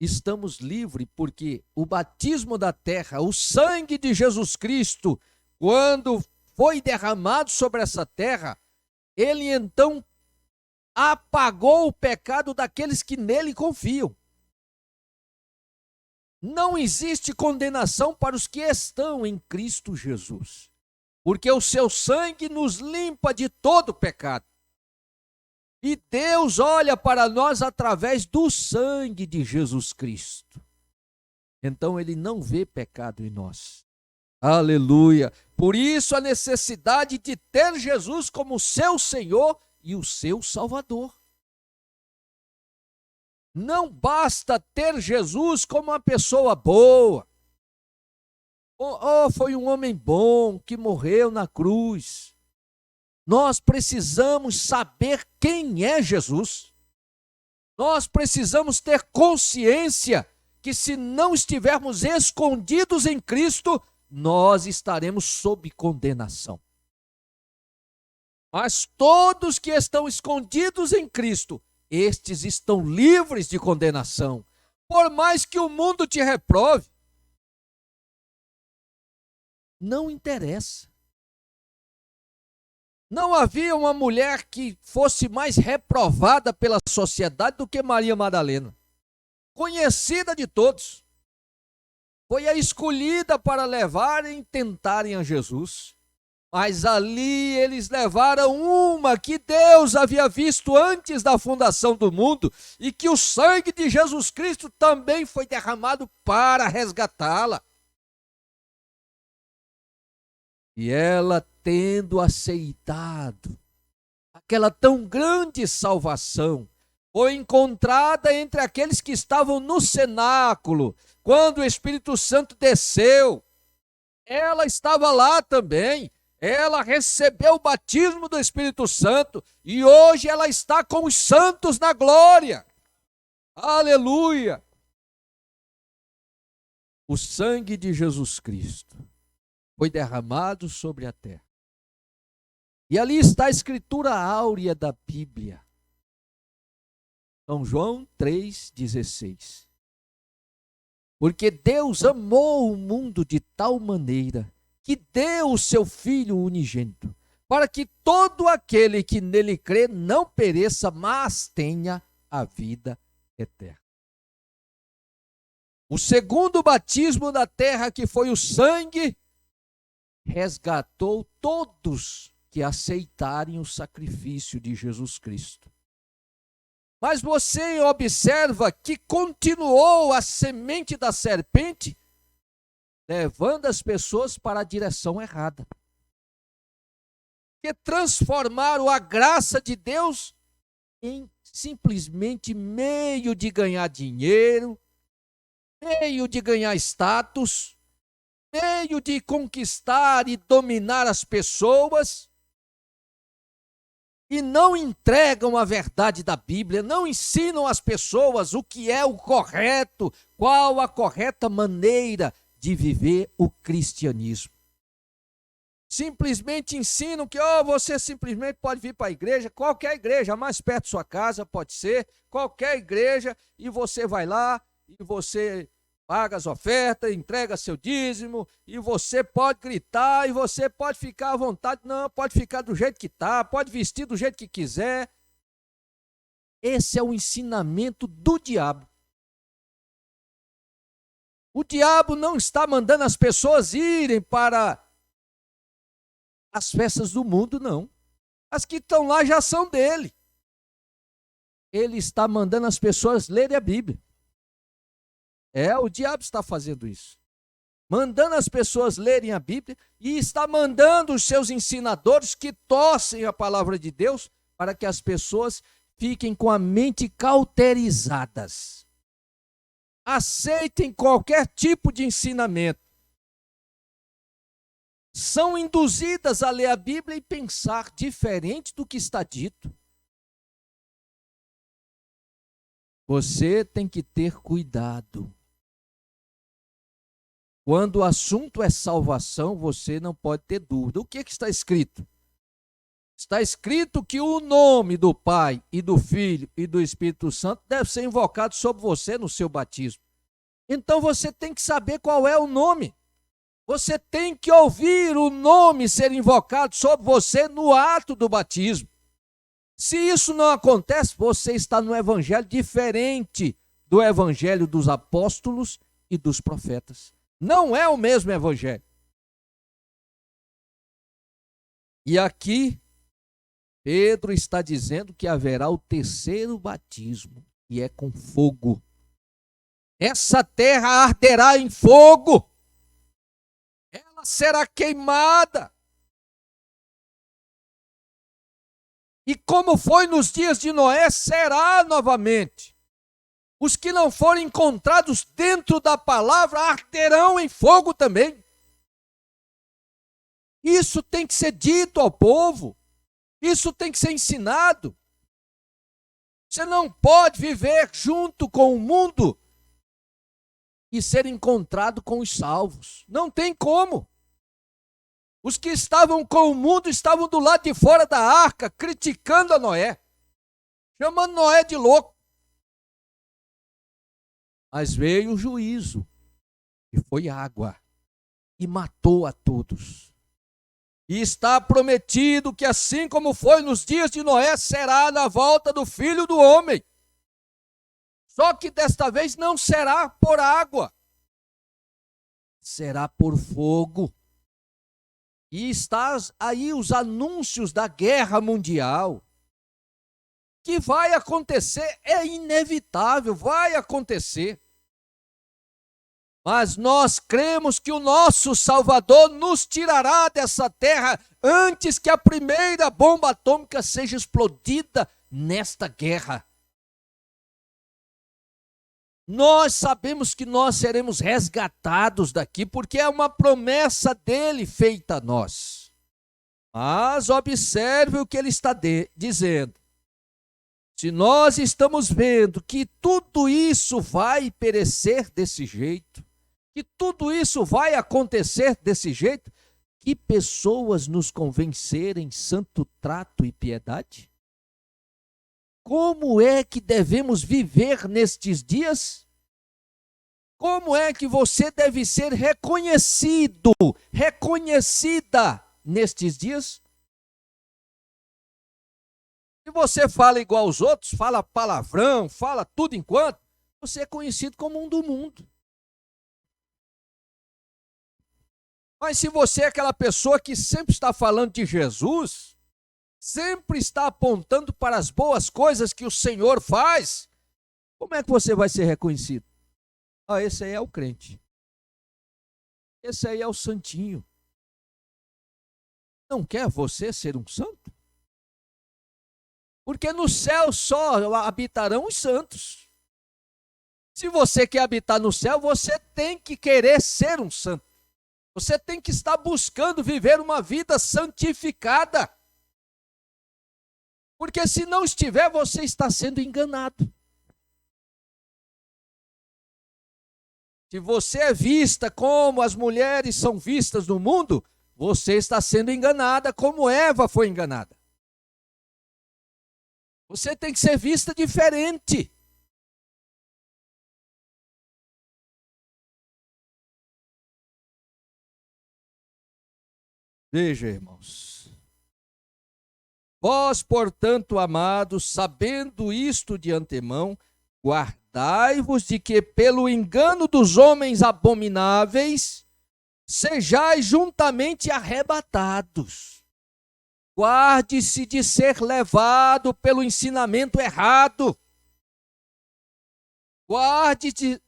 Estamos livres porque o batismo da terra, o sangue de Jesus Cristo, quando foi derramado sobre essa terra, ele então apagou o pecado daqueles que nele confiam. Não existe condenação para os que estão em Cristo Jesus, porque o seu sangue nos limpa de todo pecado. E Deus olha para nós através do sangue de Jesus Cristo. Então ele não vê pecado em nós. Aleluia! Por isso a necessidade de ter Jesus como seu Senhor e o seu Salvador. Não basta ter Jesus como uma pessoa boa. Foi um homem bom que morreu na cruz. Nós precisamos saber quem é Jesus. Nós precisamos ter consciência que se não estivermos escondidos em Cristo, nós estaremos sob condenação. Mas todos que estão escondidos em Cristo, estes estão livres de condenação, por mais que o mundo te reprove. Não interessa. Não havia uma mulher que fosse mais reprovada pela sociedade do que Maria Madalena. Conhecida de todos. Foi a escolhida para levarem e tentarem a Jesus. Mas ali eles levaram uma que Deus havia visto antes da fundação do mundo e que o sangue de Jesus Cristo também foi derramado para resgatá-la. E ela, tendo aceitado aquela tão grande salvação, foi encontrada entre aqueles que estavam no cenáculo, quando o Espírito Santo desceu. Ela estava lá também. Ela recebeu o batismo do Espírito Santo e hoje ela está com os santos na glória. Aleluia! O sangue de Jesus Cristo foi derramado sobre a terra. E ali está a escritura áurea da Bíblia. São João 3,16. Porque Deus amou o mundo de tal maneira que deu o seu Filho unigênito, para que todo aquele que nele crê não pereça, mas tenha a vida eterna. O segundo batismo da terra, que foi o sangue, resgatou todos que aceitarem o sacrifício de Jesus Cristo. Mas você observa que continuou a semente da serpente levando as pessoas para a direção errada. Que transformaram a graça de Deus em simplesmente meio de ganhar dinheiro, meio de ganhar status, meio de conquistar e dominar as pessoas, e não entregam a verdade da Bíblia, não ensinam às pessoas o que é o correto, qual a correta maneira de viver o cristianismo. Simplesmente ensinam que você simplesmente pode vir para a igreja, qualquer igreja, mais perto da sua casa pode ser, qualquer igreja, e você vai lá, e você paga as ofertas, entrega seu dízimo, e você pode gritar, e você pode ficar à vontade, não, pode ficar do jeito que está, pode vestir do jeito que quiser. Esse é o ensinamento do diabo. O diabo não está mandando as pessoas irem para as festas do mundo, não. As que estão lá já são dele. Ele está mandando as pessoas lerem a Bíblia. O diabo está fazendo isso. Mandando as pessoas lerem a Bíblia e está mandando os seus ensinadores que torcem a palavra de Deus para que as pessoas fiquem com a mente cauterizadas. Aceitem qualquer tipo de ensinamento. São induzidas a ler a Bíblia e pensar diferente do que está dito. Você tem que ter cuidado. Quando o assunto é salvação, você não pode ter dúvida. O que está escrito? Está escrito que o nome do Pai e do Filho e do Espírito Santo deve ser invocado sobre você no seu batismo. Então você tem que saber qual é o nome. Você tem que ouvir o nome ser invocado sobre você no ato do batismo. Se isso não acontece, você está no evangelho diferente do evangelho dos apóstolos e dos profetas. Não é o mesmo evangelho. E aqui, Pedro está dizendo que haverá o terceiro batismo, e é com fogo. Essa terra arderá em fogo. Ela será queimada. E como foi nos dias de Noé, será novamente. Os que não forem encontrados dentro da palavra arderão em fogo também. Isso tem que ser dito ao povo. Isso tem que ser ensinado. Você não pode viver junto com o mundo e ser encontrado com os salvos. Não tem como. Os que estavam com o mundo estavam do lado de fora da arca, criticando a Noé, chamando Noé de louco. Mas veio o juízo, e foi água, e matou a todos. E está prometido que assim como foi nos dias de Noé, será na volta do Filho do Homem. Só que desta vez não será por água, será por fogo. E está aí os anúncios da guerra mundial, que vai acontecer, é inevitável, vai acontecer. Mas nós cremos que o nosso Salvador nos tirará dessa terra antes que a primeira bomba atômica seja explodida nesta guerra. Nós sabemos que nós seremos resgatados daqui, porque é uma promessa dele feita a nós. Mas observe o que ele está dizendo. Se nós estamos vendo que tudo isso vai perecer desse jeito, que tudo isso vai acontecer desse jeito, que pessoas nos convencerem santo trato e piedade? Como é que devemos viver nestes dias? Como é que você deve ser reconhecido, reconhecida nestes dias? Se você fala igual aos outros, fala palavrão, fala tudo enquanto, você é conhecido como um do mundo. Mas se você é aquela pessoa que sempre está falando de Jesus, sempre está apontando para as boas coisas que o Senhor faz, como é que você vai ser reconhecido? Ah, esse aí é o crente. Esse aí é o santinho. Não quer você ser um santo? Porque no céu só habitarão os santos. Se você quer habitar no céu, você tem que querer ser um santo. Você tem que estar buscando viver uma vida santificada. Porque se não estiver, você está sendo enganado. Se você é vista como as mulheres são vistas no mundo, você está sendo enganada como Eva foi enganada. Você tem que ser vista diferente. Veja, irmãos. Vós, portanto, amados, sabendo isto de antemão, guardai-vos de que pelo engano dos homens abomináveis sejais juntamente arrebatados. Guarde-se de ser levado pelo ensinamento errado.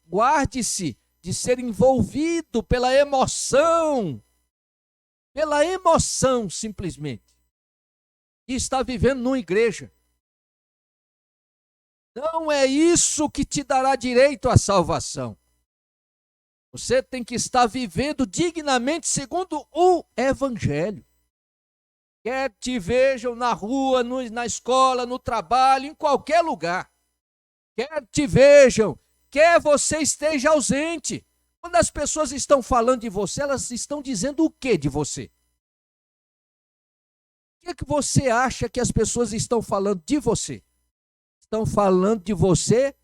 Guarde-se de ser envolvido pela emoção simplesmente, que está vivendo numa igreja. Não é isso que te dará direito à salvação. Você tem que estar vivendo dignamente segundo o Evangelho. Quer te vejam na rua, na escola, no trabalho, em qualquer lugar. quer te vejam, quer você esteja ausente. Quando as pessoas estão falando de você, elas estão dizendo o que de você? O que você acha que as pessoas estão falando de você? Estão falando de você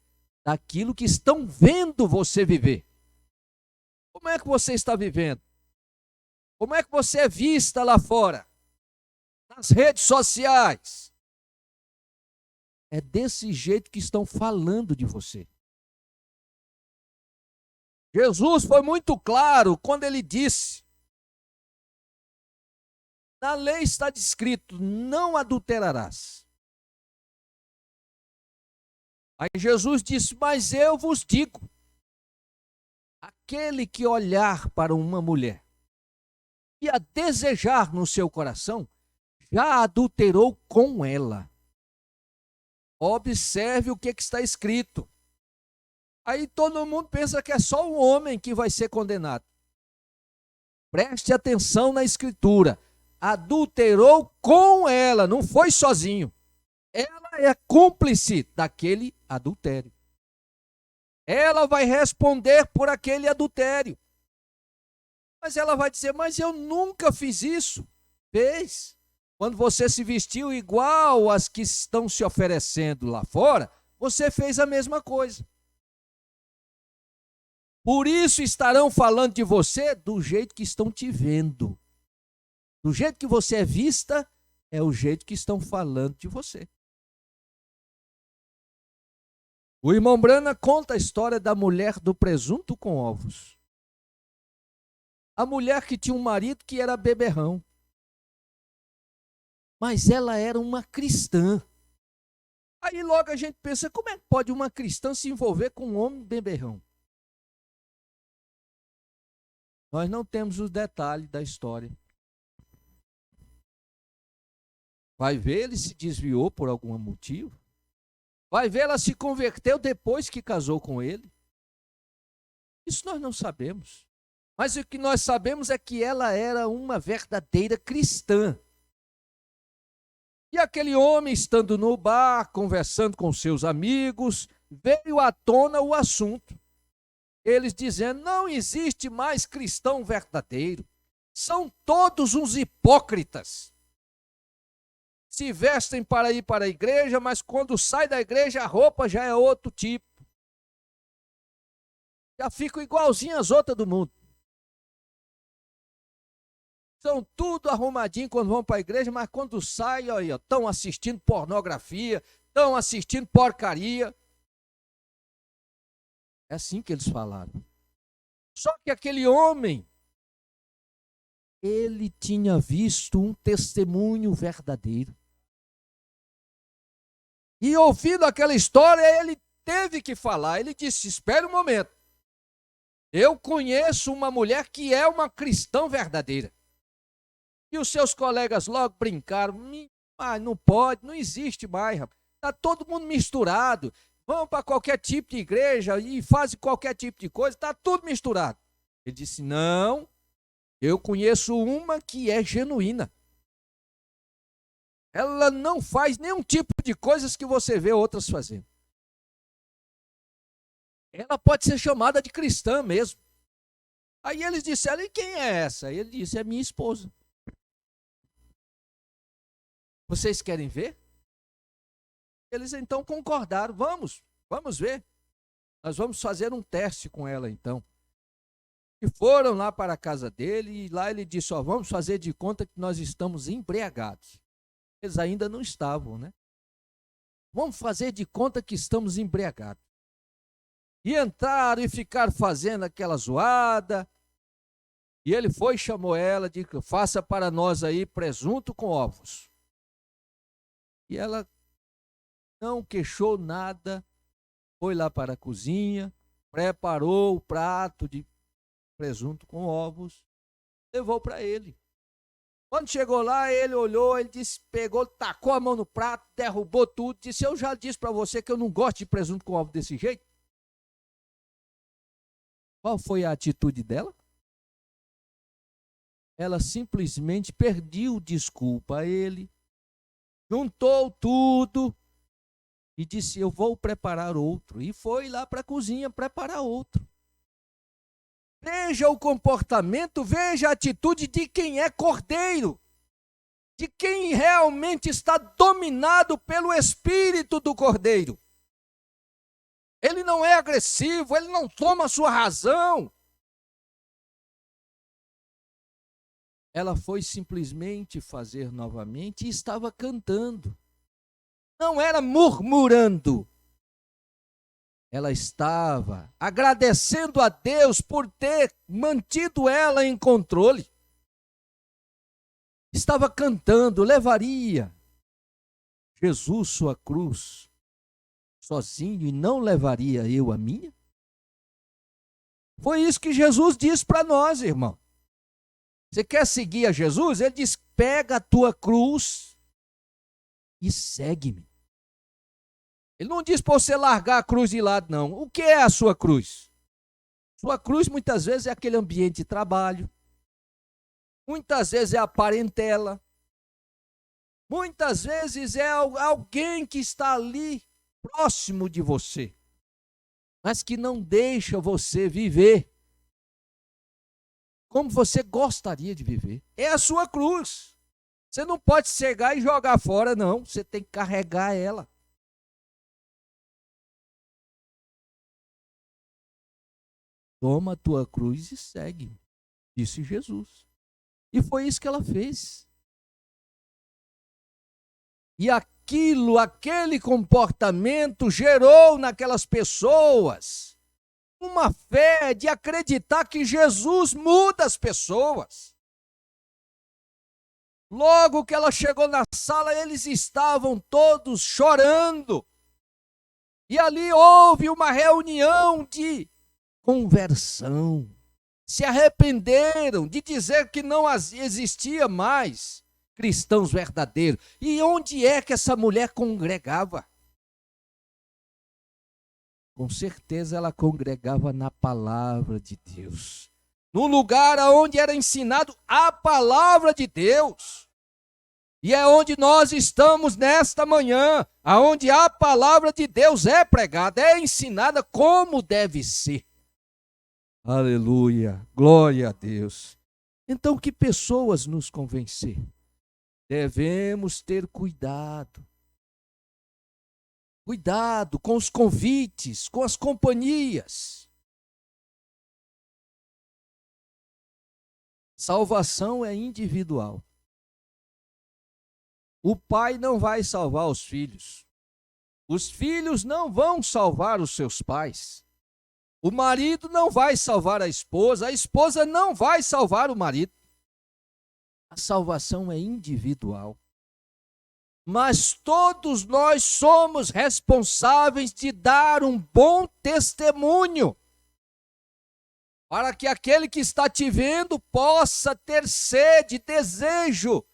daquilo que estão vendo você viver. Como é que você está vivendo? Como é que você é vista lá fora? Nas redes sociais? É desse jeito que estão falando de você. Jesus foi muito claro quando ele disse: na lei está descrito, não adulterarás. Aí Jesus disse: mas eu vos digo, aquele que olhar para uma mulher e a desejar no seu coração, já adulterou com ela. Observe o que está escrito. Aí todo mundo pensa que é só o homem que vai ser condenado. Preste atenção na escritura. Adulterou com ela, não foi sozinho. Ela é cúmplice daquele adultério. Ela vai responder por aquele adultério. Mas ela vai dizer: mas eu nunca fiz isso. Fez. Quando você se vestiu igual às que estão se oferecendo lá fora, você fez a mesma coisa. Por isso estarão falando de você do jeito que estão te vendo. Do jeito que você é vista, é o jeito que estão falando de você. O irmão Brana conta a história da mulher do presunto com ovos. A mulher que tinha um marido que era beberrão. Mas ela era uma cristã. Aí logo a gente pensa: como é que pode uma cristã se envolver com um homem beberrão? Nós não temos os detalhes da história. Vai ver, ele se desviou por algum motivo. Vai ver, ela se converteu depois que casou com ele. Isso nós não sabemos. Mas o que nós sabemos é que ela era uma verdadeira cristã. E aquele homem, estando no bar, conversando com seus amigos, veio à tona o assunto. Eles dizendo: não existe mais cristão verdadeiro. São todos uns hipócritas. Se vestem para ir para a igreja, mas quando sai da igreja a roupa já é outro tipo. Já ficam igualzinho às outras do mundo. São tudo arrumadinho quando vão para a igreja, mas quando saem, estão assistindo pornografia, estão assistindo porcaria. É assim que eles falaram. Só que aquele homem, ele tinha visto um testemunho verdadeiro. E ouvindo aquela história, ele teve que falar. Ele disse: espere um momento. Eu conheço uma mulher que é uma cristã verdadeira. E os seus colegas logo brincaram: não pode, não existe mais, rapaz. Está todo mundo misturado. Vão para qualquer tipo de igreja e fazem qualquer tipo de coisa, está tudo misturado. Ele disse: não, eu conheço uma que é genuína. Ela não faz nenhum tipo de coisas que você vê outras fazendo. Ela pode ser chamada de cristã mesmo. Aí eles disseram: e quem é essa? Ele disse: é minha esposa. Vocês querem ver? Eles então concordaram: vamos ver. Nós vamos fazer um teste com ela então. E foram lá para a casa dele e lá ele disse: vamos fazer de conta que nós estamos embriagados. Eles ainda não estavam, né? Vamos fazer de conta que estamos embriagados. E entraram e ficaram fazendo aquela zoada. E ele foi e chamou ela, disse: faça para nós aí presunto com ovos. E ela não queixou nada, foi lá para a cozinha, preparou o prato de presunto com ovos, levou para ele. Quando chegou lá, ele olhou, ele disse, pegou, tacou a mão no prato, derrubou tudo, disse: eu já disse para você que eu não gosto de presunto com ovo desse jeito. Qual foi a atitude dela? Ela simplesmente pediu desculpa a ele, juntou tudo e disse: eu vou preparar outro. E foi lá para a cozinha preparar outro. Veja o comportamento, veja a atitude de quem é cordeiro, de quem realmente está dominado pelo espírito do cordeiro. Ele não é agressivo, ele não toma a sua razão. Ela foi simplesmente fazer novamente e estava cantando. Não era murmurando. Ela estava agradecendo a Deus por ter mantido ela em controle. Estava cantando, levaria Jesus sua cruz sozinho e não levaria eu a minha? Foi isso que Jesus disse para nós, irmão. Você quer seguir a Jesus? Ele diz: pega a tua cruz e segue-me. Ele não diz para você largar a cruz de lado, não. O que é a sua cruz? Sua cruz muitas vezes é aquele ambiente de trabalho. Muitas vezes é a parentela. Muitas vezes é alguém que está ali próximo de você, mas que não deixa você viver como você gostaria de viver. É a sua cruz. Você não pode cegar e jogar fora, não. Você tem que carregar ela. Toma a tua cruz e segue, disse Jesus. E foi isso que ela fez. E aquele comportamento gerou naquelas pessoas uma fé de acreditar que Jesus muda as pessoas. Logo que ela chegou na sala, eles estavam todos chorando. E ali houve uma reunião de conversão. Se arrependeram de dizer que não existia mais cristãos verdadeiros. E onde é que essa mulher congregava? Com certeza ela congregava na palavra de Deus. No lugar onde era ensinado a palavra de Deus. E é onde nós estamos nesta manhã, aonde a palavra de Deus é pregada, é ensinada como deve ser. Aleluia, glória a Deus. Então, que pessoas nos convencer? Devemos ter cuidado. Cuidado com os convites, com as companhias. Salvação é individual. O pai não vai salvar os filhos. Os filhos não vão salvar os seus pais. O marido não vai salvar a esposa não vai salvar o marido. A salvação é individual. Mas todos nós somos responsáveis de dar um bom testemunho, para que aquele que está te vendo possa ter sede, desejo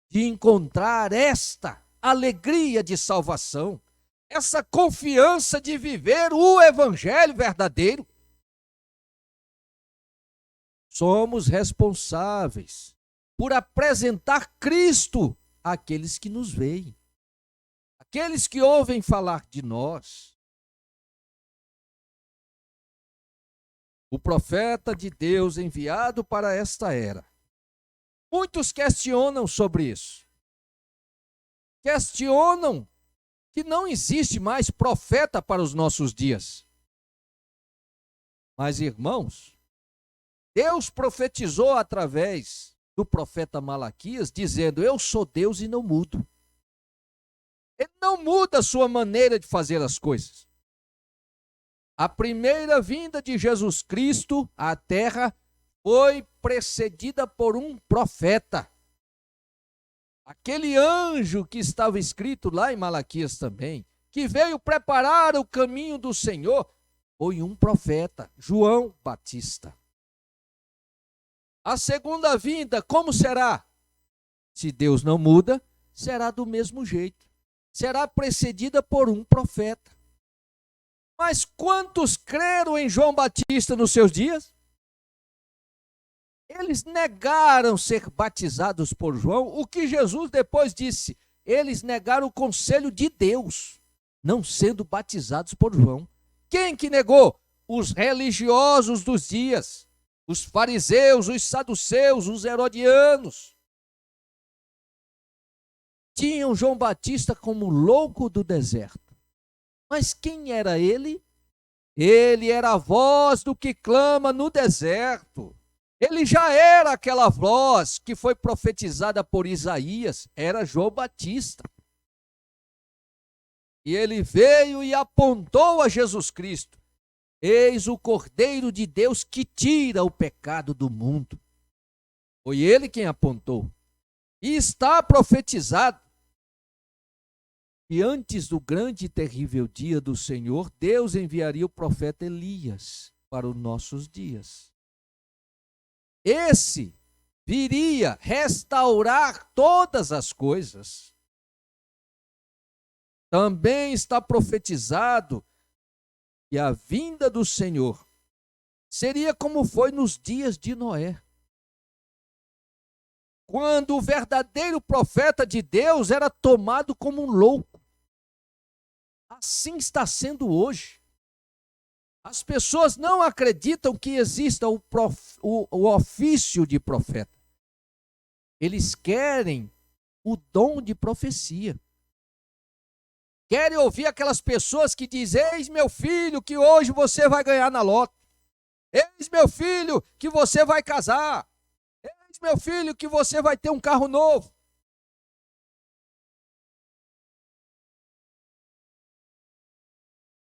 de encontrar esta alegria de salvação, essa confiança de viver o evangelho verdadeiro. Somos responsáveis por apresentar Cristo àqueles que nos veem, aqueles que ouvem falar de nós. O profeta de Deus enviado para esta era. Muitos questionam sobre isso. Questionam que não existe mais profeta para os nossos dias. Mas, irmãos, Deus profetizou através do profeta Malaquias, dizendo: eu sou Deus e não mudo. Ele não muda a sua maneira de fazer as coisas. A primeira vinda de Jesus Cristo à terra foi precedida por um profeta. Aquele anjo que estava escrito lá em Malaquias também, que veio preparar o caminho do Senhor, foi um profeta, João Batista. A segunda vinda, como será? Se Deus não muda, será do mesmo jeito. Será precedida por um profeta. Mas quantos creram em João Batista nos seus dias? Eles negaram ser batizados por João, o que Jesus depois disse. Eles negaram o conselho de Deus. não sendo batizados por João. Quem que negou? Os religiosos dos dias, os fariseus, os saduceus, os herodianos. Tinham João Batista como louco do deserto. Mas quem era ele? Ele era a voz do que clama no deserto. Ele já era aquela voz que foi profetizada por Isaías, era João Batista. E ele veio e apontou a Jesus Cristo. Eis o Cordeiro de Deus que tira o pecado do mundo. Foi ele quem apontou. E está profetizado. E antes do grande e terrível dia do Senhor, Deus enviaria o profeta Elias para os nossos dias. Esse viria restaurar todas as coisas. Também está profetizado que a vinda do Senhor seria como foi nos dias de Noé, quando o verdadeiro profeta de Deus era tomado como um louco. Assim está sendo hoje. As pessoas não acreditam que exista o ofício de profeta. Eles querem o dom de profecia. Querem ouvir aquelas pessoas que dizem: eis meu filho que hoje você vai ganhar na loto. Eis meu filho que você vai casar. Eis meu filho que você vai ter um carro novo.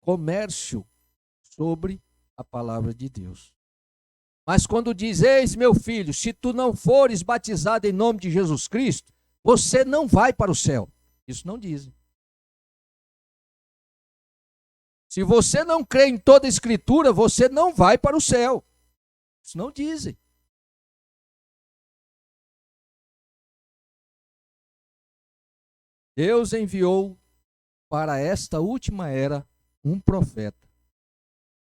Comércio sobre a palavra de Deus. Mas quando diz: eis meu filho, se tu não fores batizado em nome de Jesus Cristo, você não vai para o céu. Isso não dizem. Se você não crê em toda a Escritura, você não vai para o céu. Isso não dizem. Deus enviou para esta última era um profeta.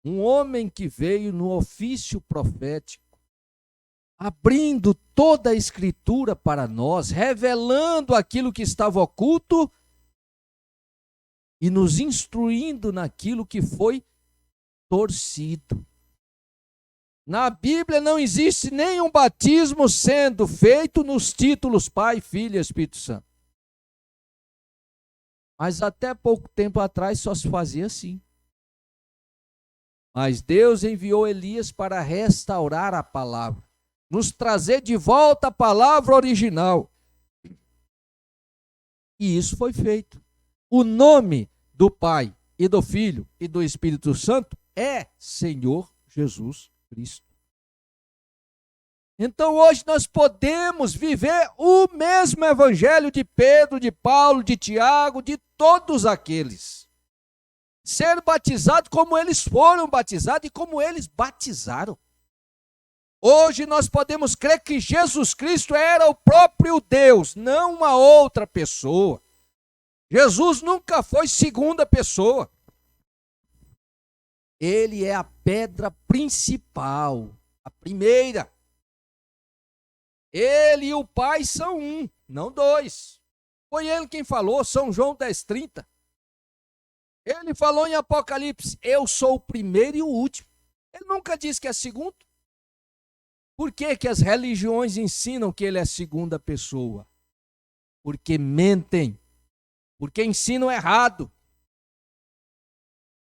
Um homem que veio no ofício profético, abrindo toda a Escritura para nós, revelando aquilo que estava oculto e nos instruindo naquilo que foi torcido. Na Bíblia não existe nenhum batismo sendo feito nos títulos Pai, Filho e Espírito Santo. Mas até pouco tempo atrás só se fazia assim. Mas Deus enviou Elias para restaurar a palavra, nos trazer de volta a palavra original. E isso foi feito. O nome do Pai e do Filho e do Espírito Santo é Senhor Jesus Cristo. Então hoje nós podemos viver o mesmo evangelho de Pedro, de Paulo, de Tiago, de todos aqueles. Ser batizado como eles foram batizados e como eles batizaram. Hoje nós podemos crer que Jesus Cristo era o próprio Deus, não uma outra pessoa. Jesus nunca foi segunda pessoa. Ele é a pedra principal, a primeira. Ele e o Pai são um, não dois. Foi ele quem falou, São João 10:30. Ele falou em Apocalipse: eu sou o primeiro e o último. Ele nunca disse que é segundo. Por que que as religiões ensinam que ele é segunda pessoa? Porque mentem. Porque ensinam errado.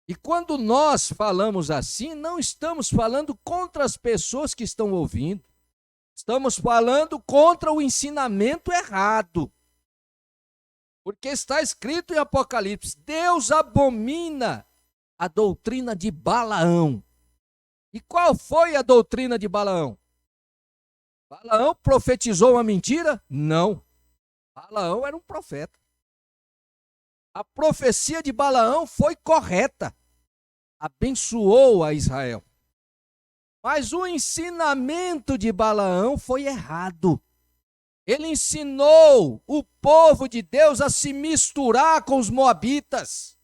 E quando nós falamos assim, não estamos falando contra as pessoas que estão ouvindo. Estamos falando contra o ensinamento errado. Porque está escrito em Apocalipse: Deus abomina a doutrina de Balaão. E qual foi a doutrina de Balaão? Balaão profetizou uma mentira? Não. Balaão era um profeta. A profecia de Balaão foi correta. Abençoou a Israel. Mas o ensinamento de Balaão foi errado. Ele ensinou o povo de Deus a se misturar com os moabitas.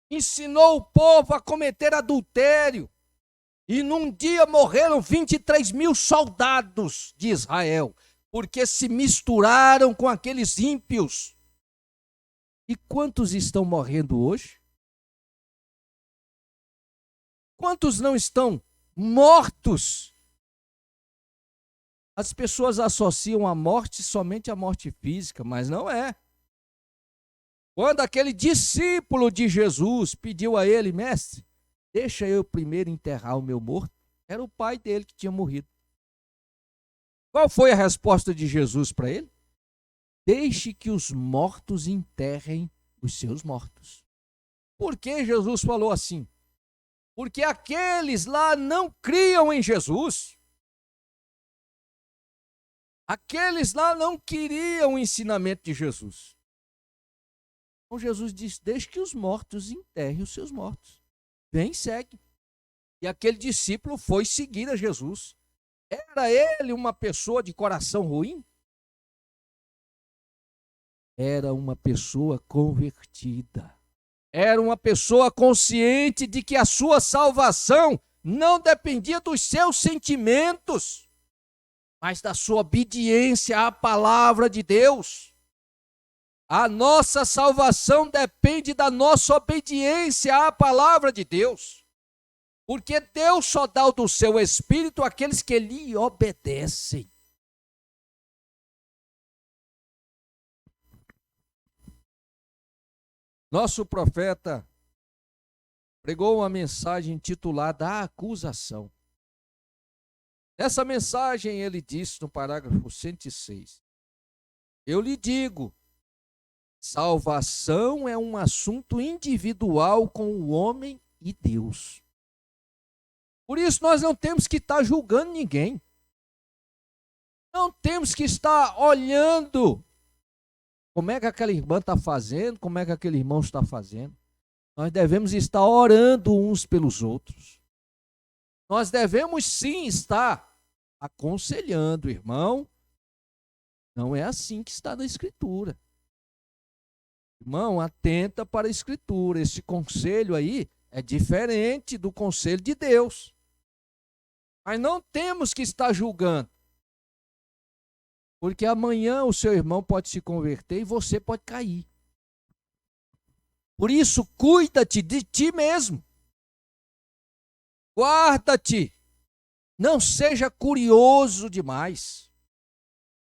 Ensinou o povo a cometer adultério. E num dia morreram 23.000 soldados de Israel, porque se misturaram com aqueles ímpios. E quantos estão morrendo hoje? Quantos não estão mortos? As pessoas associam a morte somente à morte física, mas não é. Quando aquele discípulo de Jesus pediu a ele: mestre, deixa eu primeiro enterrar o meu morto, era o pai dele que tinha morrido. Qual foi a resposta de Jesus para ele? Deixe que os mortos enterrem os seus mortos. Por que Jesus falou assim? Porque aqueles lá não criam em Jesus. Aqueles lá não queriam o ensinamento de Jesus. Então Jesus disse: deixe que os mortos enterrem os seus mortos. Vem, segue. E aquele discípulo foi seguir a Jesus. Era ele uma pessoa de coração ruim? Era uma pessoa convertida. Era uma pessoa consciente de que a sua salvação não dependia dos seus sentimentos, mas da sua obediência à palavra de Deus. A nossa salvação depende da nossa obediência à palavra de Deus. Porque Deus só dá o do seu Espírito àqueles que lhe obedecem. Nosso profeta pregou uma mensagem intitulada A Acusação. Nessa mensagem ele disse no parágrafo 106: eu lhe digo, salvação é um assunto individual com o homem e Deus. Por isso nós não temos que estar julgando ninguém. Não temos que estar olhando como é que aquela irmã está fazendo, como é que aquele irmão está fazendo. Nós devemos estar orando uns pelos outros. Nós devemos sim estar aconselhando, irmão. Não é assim que está na Escritura. Irmão, atenta para a Escritura. Esse conselho aí é diferente do conselho de Deus. Mas não temos que estar julgando. Porque amanhã o seu irmão pode se converter e você pode cair. Por isso, cuida-te de ti mesmo. Guarda-te. Não seja curioso demais,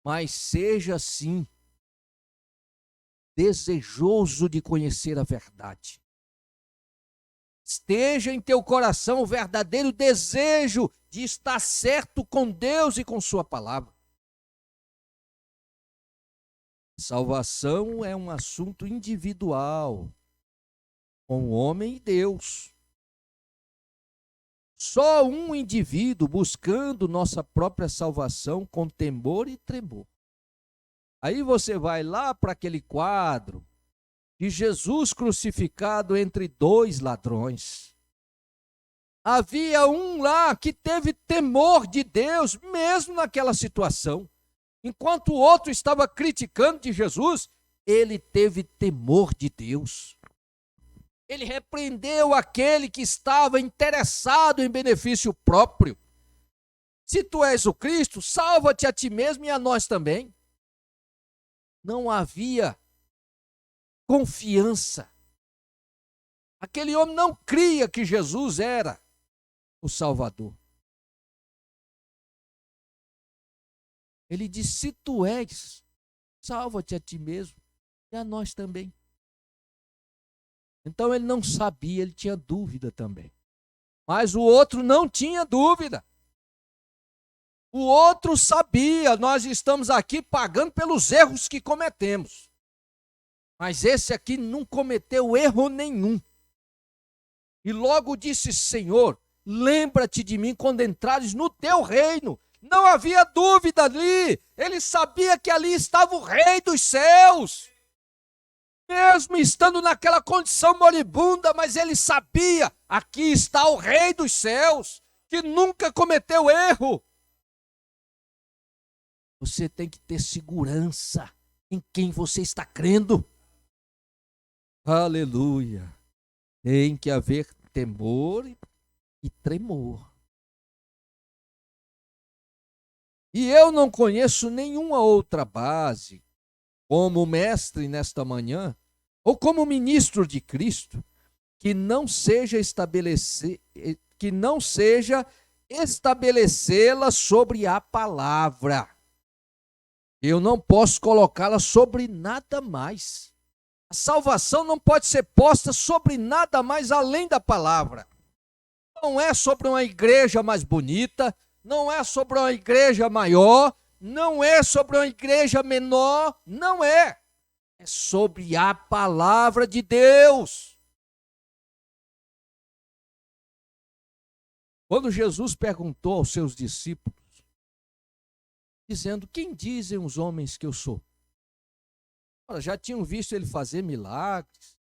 mas seja, sim, desejoso de conhecer a verdade. Esteja em teu coração o verdadeiro desejo de estar certo com Deus e com sua palavra. Salvação é um assunto individual, com o homem e Deus. Só um indivíduo buscando nossa própria salvação com temor e tremor. Aí você vai lá para aquele quadro de Jesus crucificado entre dois ladrões. Havia um lá que teve temor de Deus, mesmo naquela situação. Enquanto o outro estava criticando de Jesus, ele teve temor de Deus. Ele repreendeu aquele que estava interessado em benefício próprio. Se tu és o Cristo, salva-te a ti mesmo e a nós também. Não havia confiança. Aquele homem não cria que Jesus era o Salvador. Ele disse: se tu és, salva-te a ti mesmo e a nós também. Então ele não sabia, ele tinha dúvida também. Mas o outro não tinha dúvida. O outro sabia, nós estamos aqui pagando pelos erros que cometemos. Mas esse aqui não cometeu erro nenhum. E logo disse: Senhor, lembra-te de mim quando entrares no teu reino. Não havia dúvida ali. Ele sabia que ali estava o Rei dos céus. Mesmo estando naquela condição moribunda, mas ele sabia, aqui está o Rei dos céus, que nunca cometeu erro. Você tem que ter segurança em quem você está crendo. Aleluia. Tem que haver temor e tremor. E eu não conheço nenhuma outra base, como o mestre nesta manhã, ou como ministro de Cristo, que não seja estabelecê-la sobre a palavra. Eu não posso colocá-la sobre nada mais. A salvação não pode ser posta sobre nada mais além da palavra. Não é sobre uma igreja mais bonita, não é sobre uma igreja maior, não é sobre uma igreja menor, não é. É sobre a palavra de Deus. Quando Jesus perguntou aos seus discípulos, dizendo: quem dizem os homens que eu sou? Ora, já tinham visto ele fazer milagres,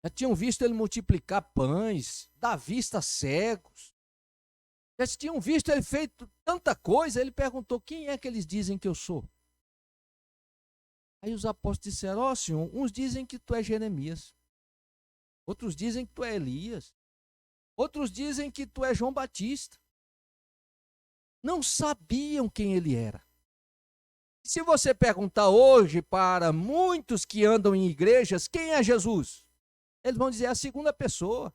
já tinham visto ele multiplicar pães, dar vista a cegos, já tinham visto ele feito tanta coisa. Ele perguntou: quem é que eles dizem que eu sou? Aí os apóstolos disseram: ó Senhor, uns dizem que tu é Jeremias, outros dizem que tu é Elias, outros dizem que tu é João Batista. Não sabiam quem ele era. Se você perguntar hoje para muitos que andam em igrejas, quem é Jesus? Eles vão dizer: a segunda pessoa.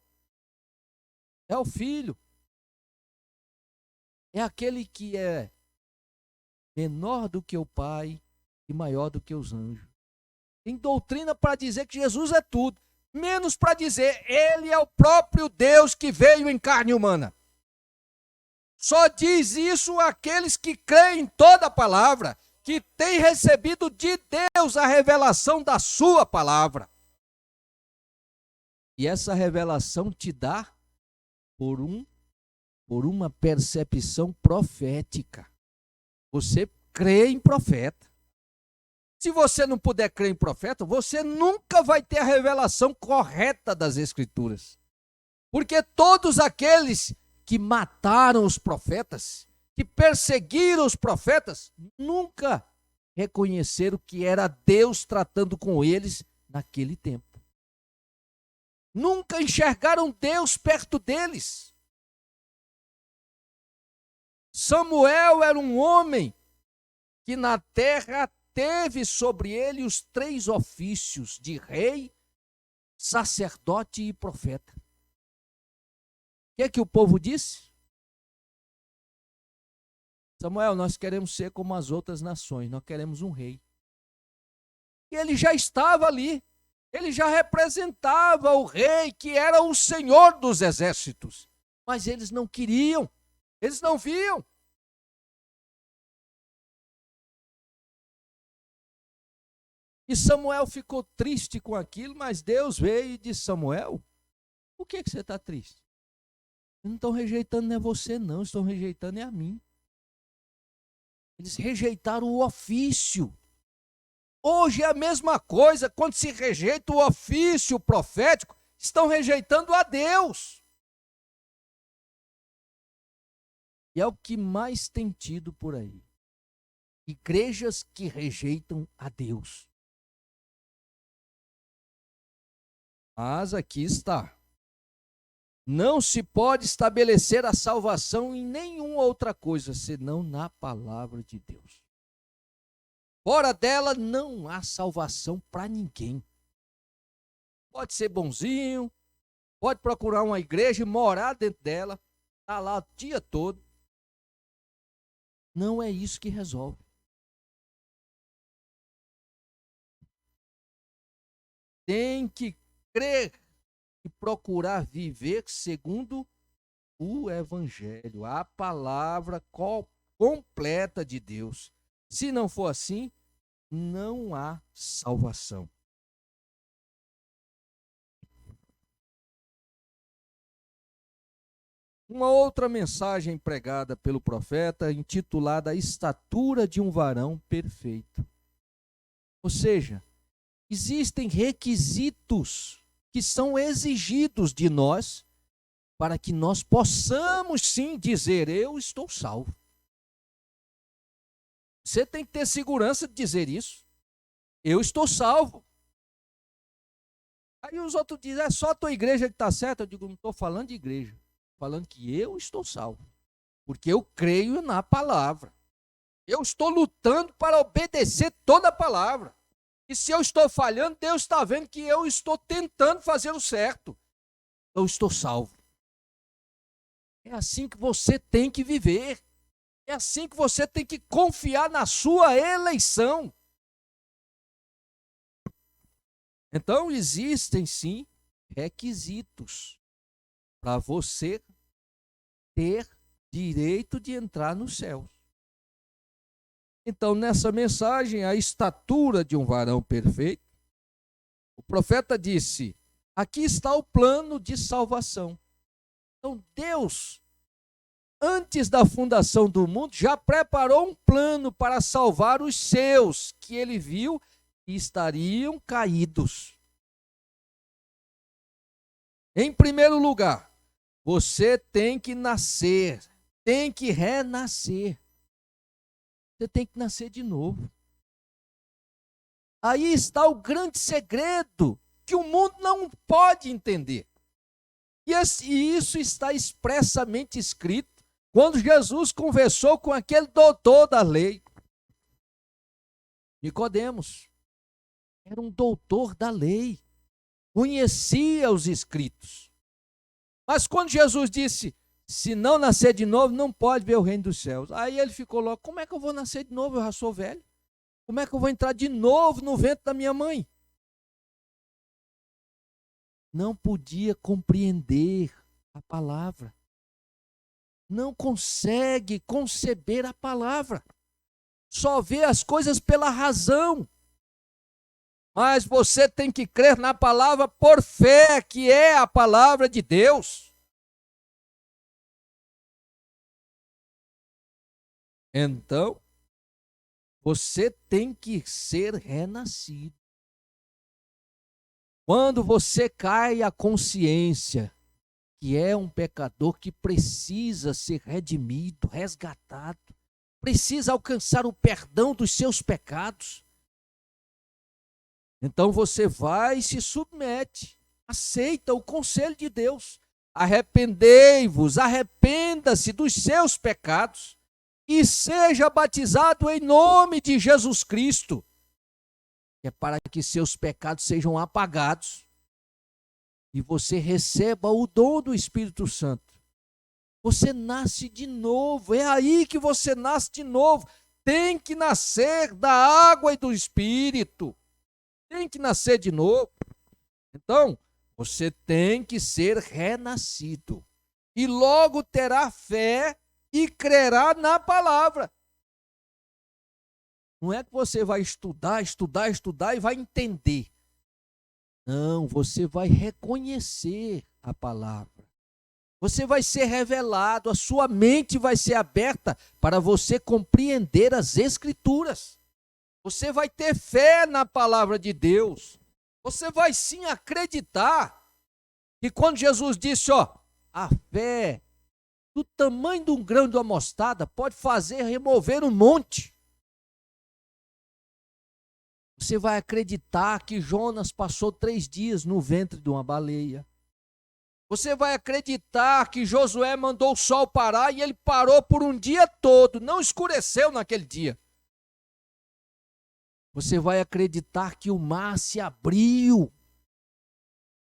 É o Filho. É aquele que é menor do que o Pai e maior do que os anjos. Tem doutrina para dizer que Jesus é tudo, menos para dizer ele é o próprio Deus que veio em carne humana. Só diz isso aqueles que creem em toda a palavra, que têm recebido de Deus a revelação da sua palavra. E essa revelação te dá por uma percepção profética. Você crê em profeta. Se você não puder crer em profeta, você nunca vai ter a revelação correta das Escrituras. Porque todos aqueles que mataram os profetas, que perseguiram os profetas, nunca reconheceram que era Deus tratando com eles naquele tempo. Nunca enxergaram Deus perto deles. Samuel era um homem que na terra teve sobre ele os 3 ofícios de rei, sacerdote e profeta. O que o povo disse? Samuel, nós queremos ser como as outras nações, nós queremos um rei. E ele já estava ali, ele já representava o rei que era o Senhor dos exércitos. Mas eles não queriam, eles não viam. E Samuel ficou triste com aquilo, mas Deus veio e disse: Samuel, por que você está triste? Não estão rejeitando não é você não, estão rejeitando é a mim. Eles rejeitaram o ofício. Hoje é a mesma coisa, quando se rejeita o ofício profético, estão rejeitando a Deus. E é o que mais tem tido por aí. Igrejas que rejeitam a Deus. Mas aqui está. Não se pode estabelecer a salvação em nenhuma outra coisa, senão na palavra de Deus. Fora dela não há salvação para ninguém. Pode ser bonzinho, pode procurar uma igreja e morar dentro dela, estar lá o dia todo. Não é isso que resolve. Tem que crer e procurar viver segundo o Evangelho, a palavra completa de Deus. Se não for assim, não há salvação. Uma outra mensagem pregada pelo profeta, intitulada A Estatura de um Varão Perfeito. Ou seja, existem requisitos que são exigidos de nós para que nós possamos sim dizer: eu estou salvo. Você tem que ter segurança de dizer isso. Eu estou salvo. Aí os outros dizem: é só a tua igreja que está certa. Eu digo: não estou falando de igreja. Estou falando que eu estou salvo. Porque eu creio na palavra. Eu estou lutando para obedecer toda a palavra. E se eu estou falhando, Deus está vendo que eu estou tentando fazer o certo. Eu estou salvo. É assim que você tem que viver. É assim que você tem que confiar na sua eleição. Então, existem sim requisitos para você ter direito de entrar no céu. Então, nessa mensagem, a estatura de um varão perfeito, o profeta disse: aqui está o plano de salvação. Então, Deus, antes da fundação do mundo, já preparou um plano para salvar os seus, que ele viu que estariam caídos. Em primeiro lugar, você tem que nascer, tem que renascer. Você tem que nascer de novo. Aí está o grande segredo que o mundo não pode entender. E isso está expressamente escrito quando Jesus conversou com aquele doutor da lei. Nicodemos era um doutor da lei, conhecia os escritos. Mas quando Jesus disse: se não nascer de novo, não pode ver o reino dos céus. Aí ele ficou logo: como é que eu vou nascer de novo? Eu já sou velho. Como é que eu vou entrar de novo no ventre da minha mãe? Não podia compreender a palavra. Não consegue conceber a palavra. Só vê as coisas pela razão. Mas você tem que crer na palavra por fé, que é a palavra de Deus. Então, você tem que ser renascido. Quando você cai a consciência que é um pecador que precisa ser redimido, resgatado, precisa alcançar o perdão dos seus pecados, então você vai e se submete, aceita o conselho de Deus. Arrependei-vos, arrependa-se dos seus pecados e seja batizado em nome de Jesus Cristo, que é para que seus pecados sejam apagados e você receba o dom do Espírito Santo. Você nasce de novo, é aí que você nasce de novo. Tem que nascer da água e do Espírito. Tem que nascer de novo. Então, você tem que ser renascido. E logo terá fé e crerá na palavra. Não é que você vai estudar e vai entender. Não, você vai reconhecer a palavra. Você vai ser revelado, a sua mente vai ser aberta para você compreender as Escrituras. Você vai ter fé na palavra de Deus. Você vai sim acreditar que quando Jesus disse, a fé do tamanho de um grão de uma mostarda pode fazer remover um monte. Você vai acreditar que Jonas passou 3 dias no ventre de uma baleia. Você vai acreditar que Josué mandou o sol parar e ele parou por um dia todo, não escureceu naquele dia. Você vai acreditar que o mar se abriu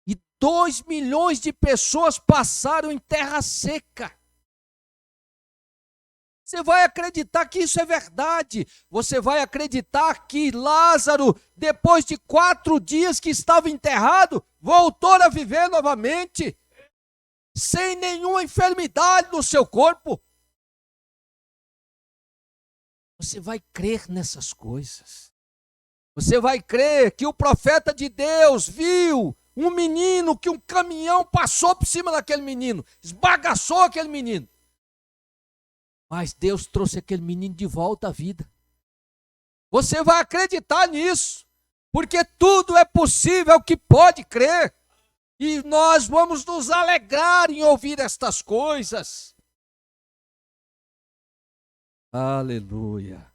e 2 milhões de pessoas passaram em terra seca. Você vai acreditar que isso é verdade. Você vai acreditar que Lázaro, depois de 4 dias que estava enterrado, voltou a viver novamente, sem nenhuma enfermidade no seu corpo. Você vai crer nessas coisas. Você vai crer que o profeta de Deus viu um menino, que um caminhão passou por cima daquele menino, esbagaçou aquele menino. Mas Deus trouxe aquele menino de volta à vida. Você vai acreditar nisso, porque tudo é possível que pode crer. E nós vamos nos alegrar em ouvir estas coisas. Aleluia.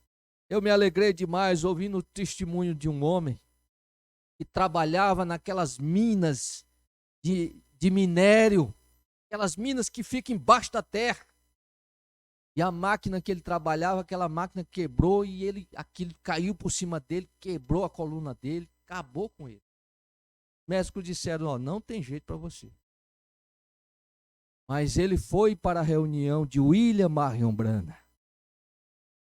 Eu me alegrei demais ouvindo o testemunho de um homem que trabalhava naquelas minas de minério, aquelas minas que ficam embaixo da terra. E a máquina que ele trabalhava, aquela máquina quebrou e aquilo caiu por cima dele, quebrou a coluna dele, acabou com ele. Os médicos disseram, ó, não tem jeito para você. Mas ele foi para a reunião de William Marion Branham.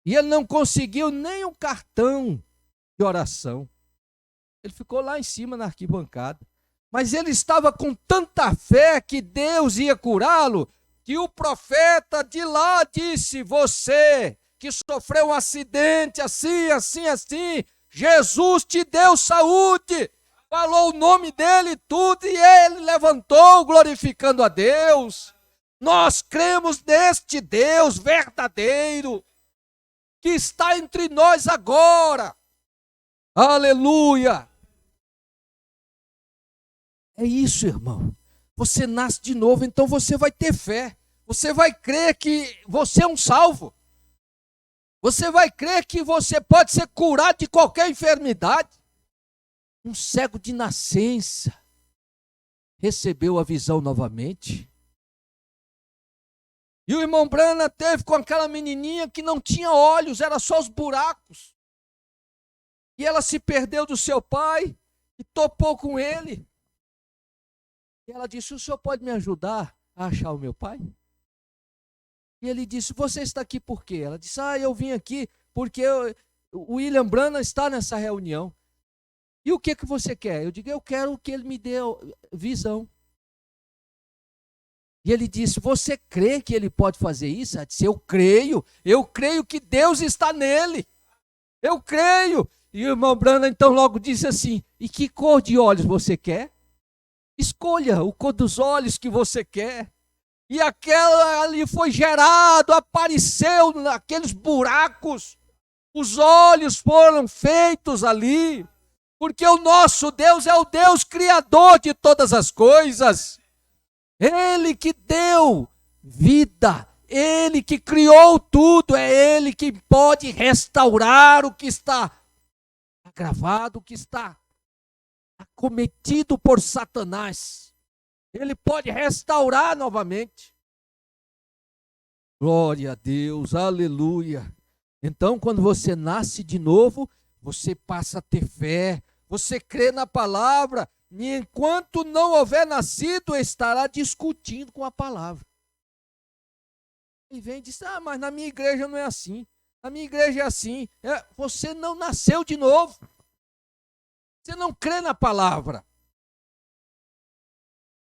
E ele não conseguiu nem um cartão de oração. Ele ficou lá em cima na arquibancada. Mas ele estava com tanta fé que Deus ia curá-lo, que o profeta de lá disse, você que sofreu um acidente assim, assim, assim, Jesus te deu saúde. Falou o nome dele e tudo, e ele levantou glorificando a Deus. Nós cremos neste Deus verdadeiro, que está entre nós agora. Aleluia! É isso, irmão. Você nasce de novo, então você vai ter fé. Você vai crer que você é um salvo. Você vai crer que você pode ser curado de qualquer enfermidade. Um cego de nascença recebeu a visão novamente. E o irmão Branham teve com aquela menininha que não tinha olhos, era só os buracos. E ela se perdeu do seu pai e topou com ele. E ela disse, o senhor pode me ajudar a achar o meu pai? E ele disse, você está aqui por quê? Ela disse, eu vim aqui porque o William Branham está nessa reunião. E o que você quer? Eu digo, eu quero que ele me dê visão. E ele disse, você crê que ele pode fazer isso? Ela disse, eu creio que Deus está nele. Eu creio. E o irmão Branham então logo disse assim, e que cor de olhos você quer? Escolha o cor dos olhos que você quer. E aquela ali foi gerado, apareceu naqueles buracos. Os olhos foram feitos ali. Porque o nosso Deus é o Deus criador de todas as coisas. Ele que deu vida. Ele que criou tudo. É Ele que pode restaurar o que está agravado, o que está acometido por Satanás. Ele pode restaurar novamente. Glória a Deus, aleluia. Então, quando você nasce de novo, você passa a ter fé, você crê na palavra, e enquanto não houver nascido, estará discutindo com a palavra. E vem e diz, mas na minha igreja não é assim. Na minha igreja é assim. Você não nasceu de novo. Você não crê na palavra.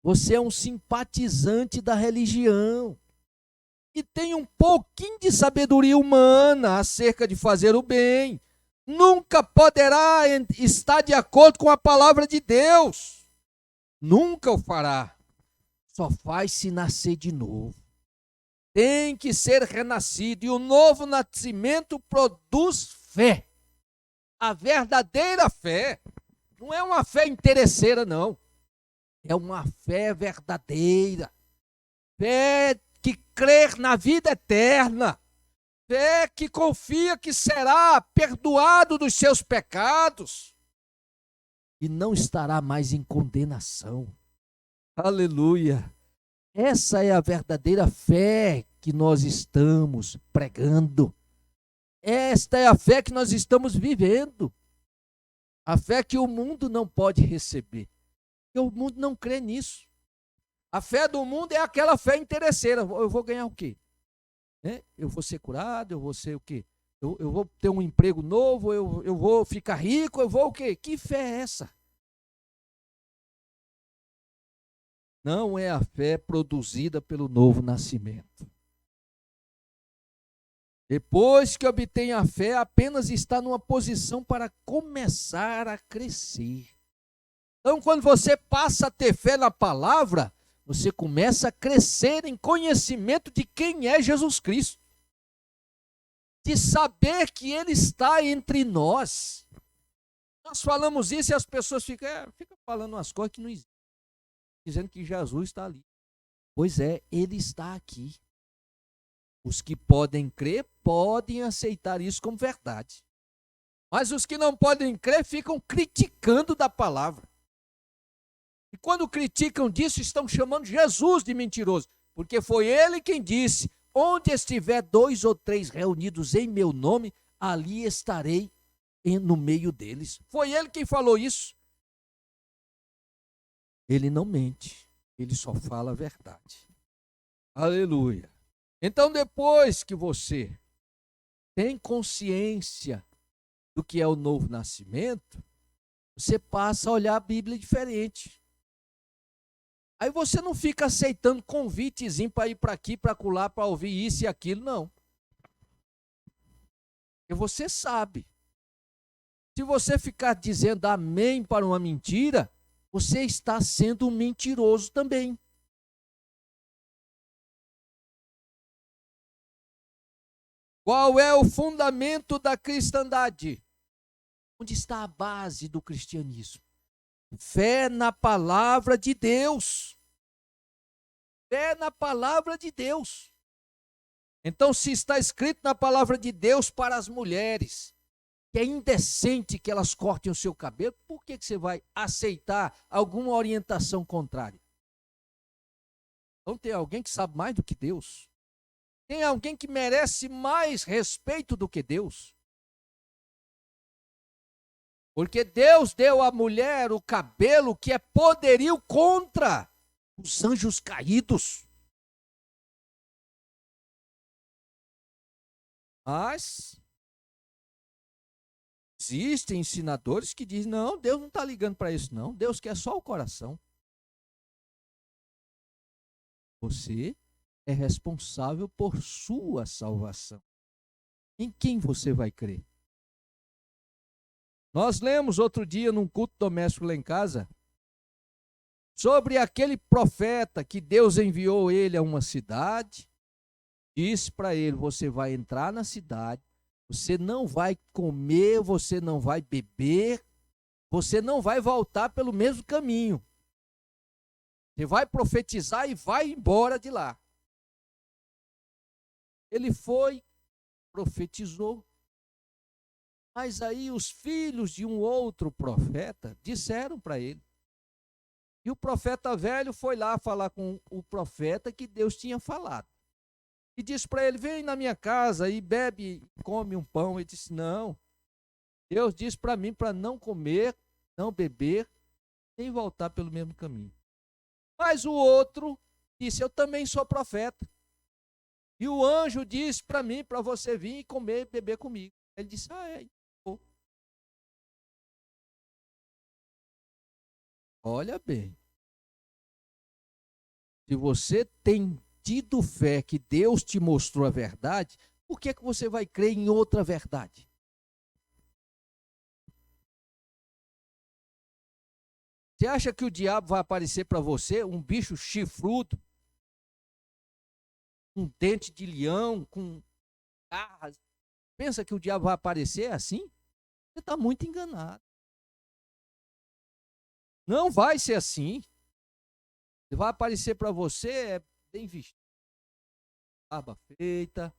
Você é um simpatizante da religião. E tem um pouquinho de sabedoria humana acerca de fazer o bem. Nunca poderá estar de acordo com a palavra de Deus. Nunca o fará. Só faz se nascer de novo. Tem que ser renascido. E o novo nascimento produz fé. A verdadeira fé. Não é uma fé interesseira, não. É uma fé verdadeira. Fé que crê na vida eterna. Fé que confia que será perdoado dos seus pecados. E não estará mais em condenação. Aleluia. Essa é a verdadeira fé que nós estamos pregando. Esta é a fé que nós estamos vivendo. A fé que o mundo não pode receber. Porque o mundo não crê nisso. A fé do mundo é aquela fé interesseira. Eu vou ganhar o quê? Eu vou ser curado, eu vou ser o quê? Eu vou ter um emprego novo, eu vou ficar rico, eu vou o quê? Que fé é essa? Não é a fé produzida pelo novo nascimento. Depois que obtém a fé, apenas está numa posição para começar a crescer. Então, quando você passa a ter fé na palavra, você começa a crescer em conhecimento de quem é Jesus Cristo. De saber que Ele está entre nós. Nós falamos isso e as pessoas ficam falando umas coisas que não existem. Dizendo que Jesus está ali. Pois é, Ele está aqui. Os que podem crer, podem aceitar isso como verdade. Mas os que não podem crer, ficam criticando da palavra. E quando criticam disso, estão chamando Jesus de mentiroso. Porque foi ele quem disse, onde estiver 2 ou 3 reunidos em meu nome, ali estarei no meio deles. Foi ele quem falou isso. Ele não mente, ele só fala a verdade. Aleluia. Então, depois que você tem consciência do que é o novo nascimento, você passa a olhar a Bíblia diferente. Aí você não fica aceitando convitezinho para ir para aqui, para acolá, para ouvir isso e aquilo, não. E você sabe. Se você ficar dizendo amém para uma mentira, você está sendo um mentiroso também. Qual é o fundamento da cristandade? Onde está a base do cristianismo? Fé na palavra de Deus. Fé na palavra de Deus. Então, se está escrito na palavra de Deus para as mulheres, que é indecente que elas cortem o seu cabelo, por que você vai aceitar alguma orientação contrária? Então, tem alguém que sabe mais do que Deus? Tem alguém que merece mais respeito do que Deus? Porque Deus deu à mulher o cabelo que é poderio contra os anjos caídos. Mas existem ensinadores que dizem, não, Deus não está ligando para isso não. Deus quer só o coração. Você é responsável por sua salvação. Em quem você vai crer? Nós lemos outro dia num culto doméstico lá em casa sobre aquele profeta que Deus enviou ele a uma cidade, disse para ele, você vai entrar na cidade, você não vai comer, você não vai beber, você não vai voltar pelo mesmo caminho. Você vai profetizar e vai embora de lá. Ele foi, profetizou. Mas aí os filhos de um outro profeta disseram para ele. E o profeta velho foi lá falar com o profeta que Deus tinha falado. E disse para ele, vem na minha casa e bebe, come um pão. Ele disse, não. Deus disse para mim para não comer, não beber, nem voltar pelo mesmo caminho. Mas o outro disse, eu também sou profeta. E o anjo disse para mim, para você vir e comer e beber comigo. Ele disse, é. Olha bem, se você tem tido fé que Deus te mostrou a verdade, por que você vai crer em outra verdade? Você acha que o diabo vai aparecer para você, um bicho chifrudo, um dente de leão, com garras? Pensa que o diabo vai aparecer assim? Você está muito enganado. Não vai ser assim. Ele vai aparecer para você bem vestido, barba feita,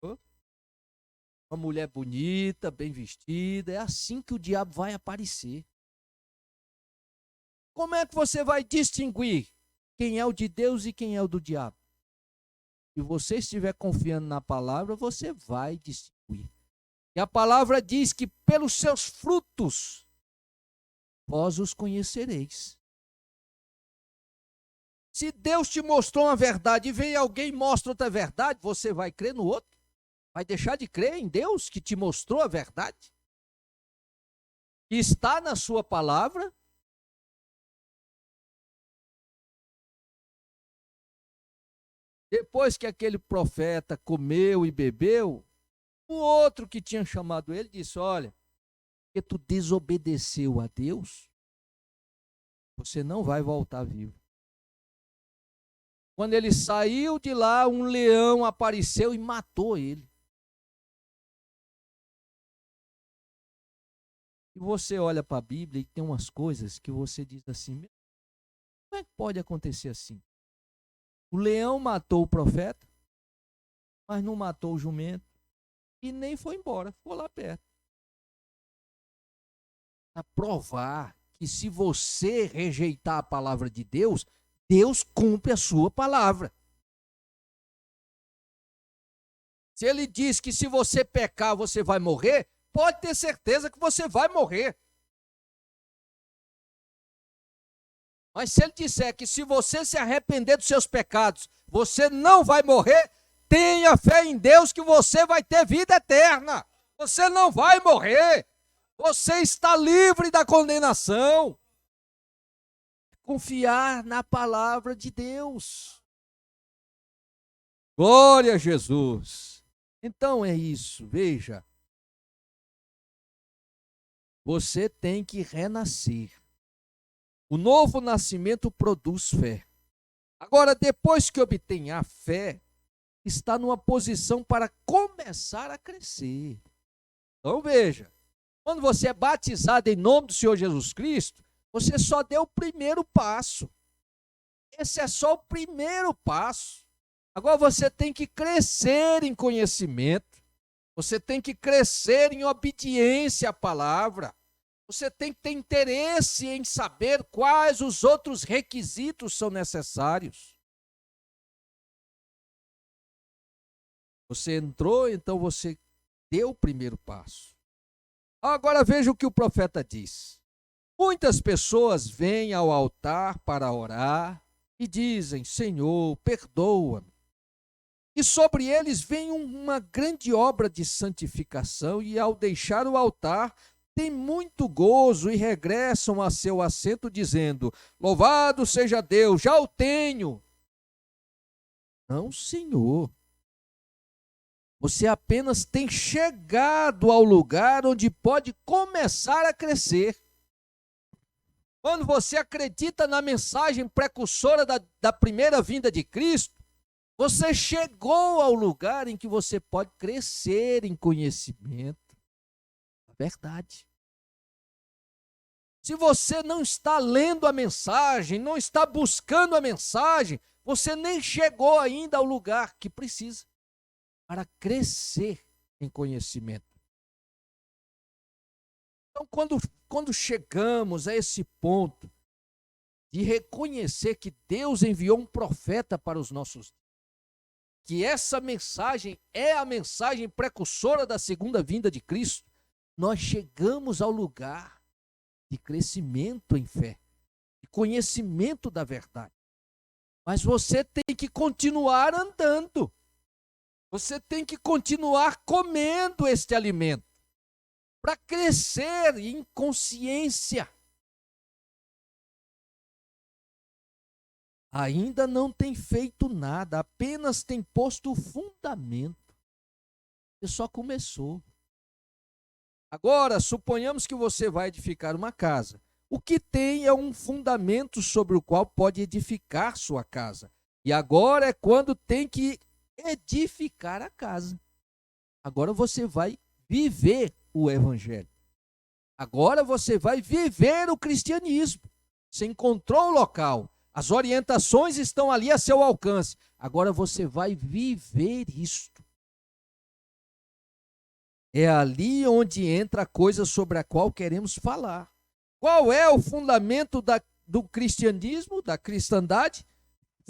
uma mulher bonita, bem vestida. É assim que o diabo vai aparecer. Como é que você vai distinguir quem é o de Deus e quem é o do diabo? Se você estiver confiando na palavra, você vai distinguir. E a palavra diz que pelos seus frutos vós os conhecereis. Se Deus te mostrou uma verdade e vem alguém e mostra outra verdade, você vai crer no outro? Vai deixar de crer em Deus que te mostrou a verdade? Que está na sua palavra? Depois que aquele profeta comeu e bebeu, o outro que tinha chamado ele disse, olha, porque tu desobedeceu a Deus, você não vai voltar vivo. Quando ele saiu de lá, um leão apareceu e matou ele. E você olha para a Bíblia e tem umas coisas que você diz assim, como é que pode acontecer assim? O leão matou o profeta, mas não matou o jumento e nem foi embora, ficou lá perto. Para provar que se você rejeitar a palavra de Deus, Deus cumpre a sua palavra. Se ele diz que se você pecar você vai morrer, pode ter certeza que você vai morrer. Mas se ele disser que se você se arrepender dos seus pecados, você não vai morrer, tenha fé em Deus que você vai ter vida eterna. Você não vai morrer. Você está livre da condenação. Confiar na palavra de Deus. Glória a Jesus. Então é isso, veja. Você tem que renascer. O novo nascimento produz fé. Agora, depois que obtém a fé, está numa posição para começar a crescer. Então veja, quando você é batizado em nome do Senhor Jesus Cristo, você só deu o primeiro passo. Esse é só o primeiro passo. Agora você tem que crescer em conhecimento. Você tem que crescer em obediência à palavra. Você tem que ter interesse em saber quais os outros requisitos são necessários. Você entrou, então você deu o primeiro passo. Agora veja o que o profeta diz. Muitas pessoas vêm ao altar para orar e dizem: Senhor, perdoa-me. E sobre eles vem uma grande obra de santificação e ao deixar o altar, têm muito gozo e regressam a seu assento dizendo: louvado seja Deus, já o tenho. Não, Senhor. Você apenas tem chegado ao lugar onde pode começar a crescer. Quando você acredita na mensagem precursora da primeira vinda de Cristo, você chegou ao lugar em que você pode crescer em conhecimento. A verdade. Se você não está lendo a mensagem, não está buscando a mensagem, você nem chegou ainda ao lugar que precisa para crescer em conhecimento. Então, quando chegamos a esse ponto de reconhecer que Deus enviou um profeta para os nossos dias, que essa mensagem é a mensagem precursora da segunda vinda de Cristo, nós chegamos ao lugar de crescimento em fé, de conhecimento da verdade. Mas você tem que continuar andando. Você tem que continuar comendo este alimento para crescer em consciência. Ainda não tem feito nada, apenas tem posto o fundamento. Você só começou. Agora, suponhamos que você vai edificar uma casa. O que tem é um fundamento sobre o qual pode edificar sua casa. E agora é quando tem que edificar a casa. Agora você vai viver o evangelho. Agora você vai viver o cristianismo. Você encontrou o local. As orientações estão ali a seu alcance. Agora você vai viver isto. É ali onde entra a coisa sobre a qual queremos falar. Qual é o fundamento do cristianismo, da cristandade?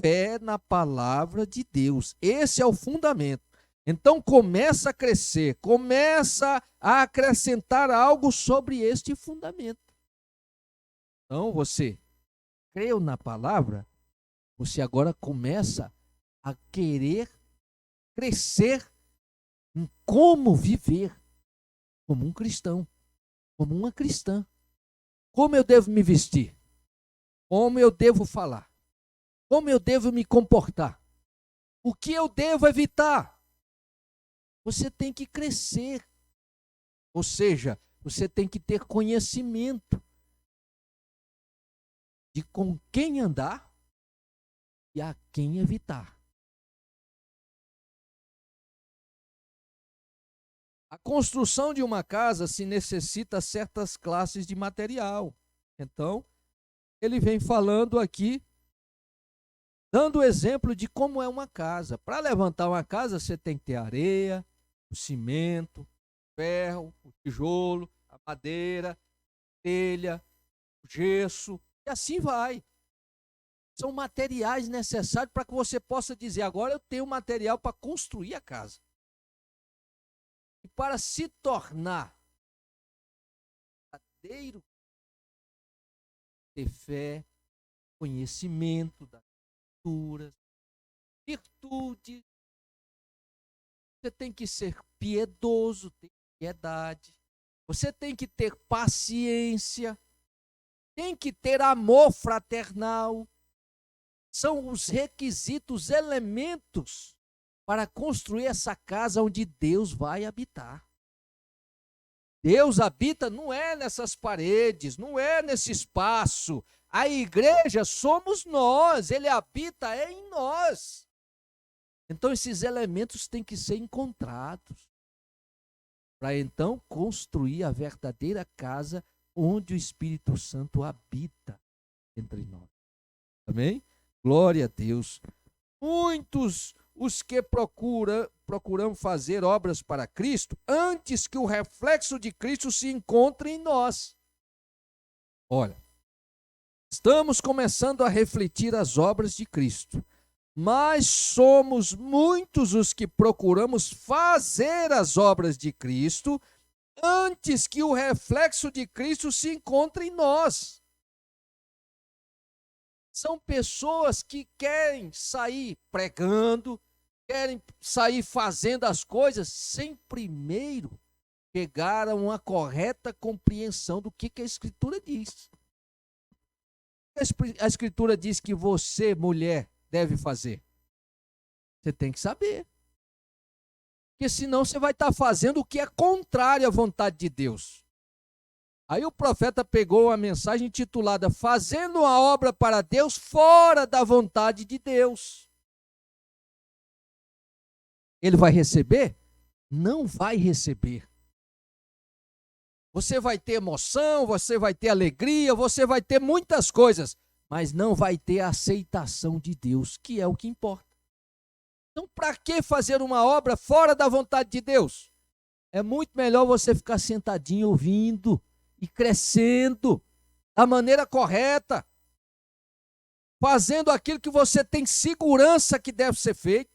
Fé na palavra de Deus. Esse é o fundamento. Então começa a crescer, começa a acrescentar algo sobre este fundamento. Então você creu na palavra, você agora começa a querer crescer em como viver como um cristão, como uma cristã. Como eu devo me vestir? Como eu devo falar? Como eu devo me comportar? O que eu devo evitar? Você tem que crescer. Ou seja, você tem que ter conhecimento de com quem andar e a quem evitar. A construção de uma casa se necessita certas classes de material. Então, ele vem falando aqui, dando exemplo de como é uma casa. Para levantar uma casa, você tem que ter areia, o cimento, o ferro, o tijolo, a madeira, a telha, o gesso, e assim vai. São materiais necessários para que você possa dizer: agora eu tenho material para construir a casa. para se tornar verdadeiro, ter fé, conhecimento das Escrituras, virtude. Você tem que ser piedoso, ter piedade. Você tem que ter paciência. Tem que ter amor fraternal. São os requisitos, elementos para construir essa casa onde Deus vai habitar. Deus habita não é nessas paredes, não é nesse espaço. A igreja somos nós, ele habita em nós. Então esses elementos têm que ser encontrados para então construir a verdadeira casa onde o Espírito Santo habita entre nós. Amém? Glória a Deus. Muitos os que procuram fazer obras para Cristo antes que o reflexo de Cristo se encontre em nós. Olha, estamos começando a refletir as obras de Cristo, mas somos muitos os que procuramos fazer as obras de Cristo antes que o reflexo de Cristo se encontre em nós. São pessoas que querem sair pregando, querem sair fazendo as coisas sem primeiro chegar a uma correta compreensão do que a Escritura diz. A Escritura diz que você, mulher, deve fazer. Você tem que saber. Porque senão você vai estar fazendo o que é contrário à vontade de Deus. Aí o profeta pegou a mensagem intitulada Fazendo a obra para Deus fora da vontade de Deus. Ele vai receber? Não vai receber. Você vai ter emoção, você vai ter alegria, você vai ter muitas coisas, mas não vai ter a aceitação de Deus, que é o que importa. Então, para que fazer uma obra fora da vontade de Deus? É muito melhor você ficar sentadinho ouvindo e crescendo da maneira correta, fazendo aquilo que você tem segurança que deve ser feito.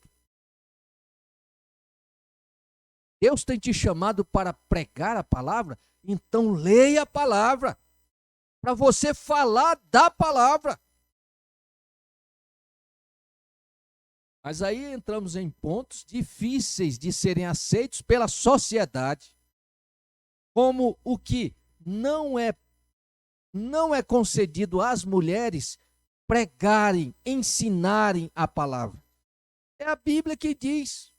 Deus tem te chamado para pregar a palavra, então leia a palavra, para você falar da palavra. Mas aí entramos em pontos difíceis de serem aceitos pela sociedade, como o que não é concedido às mulheres pregarem, ensinarem a palavra. É a Bíblia que diz.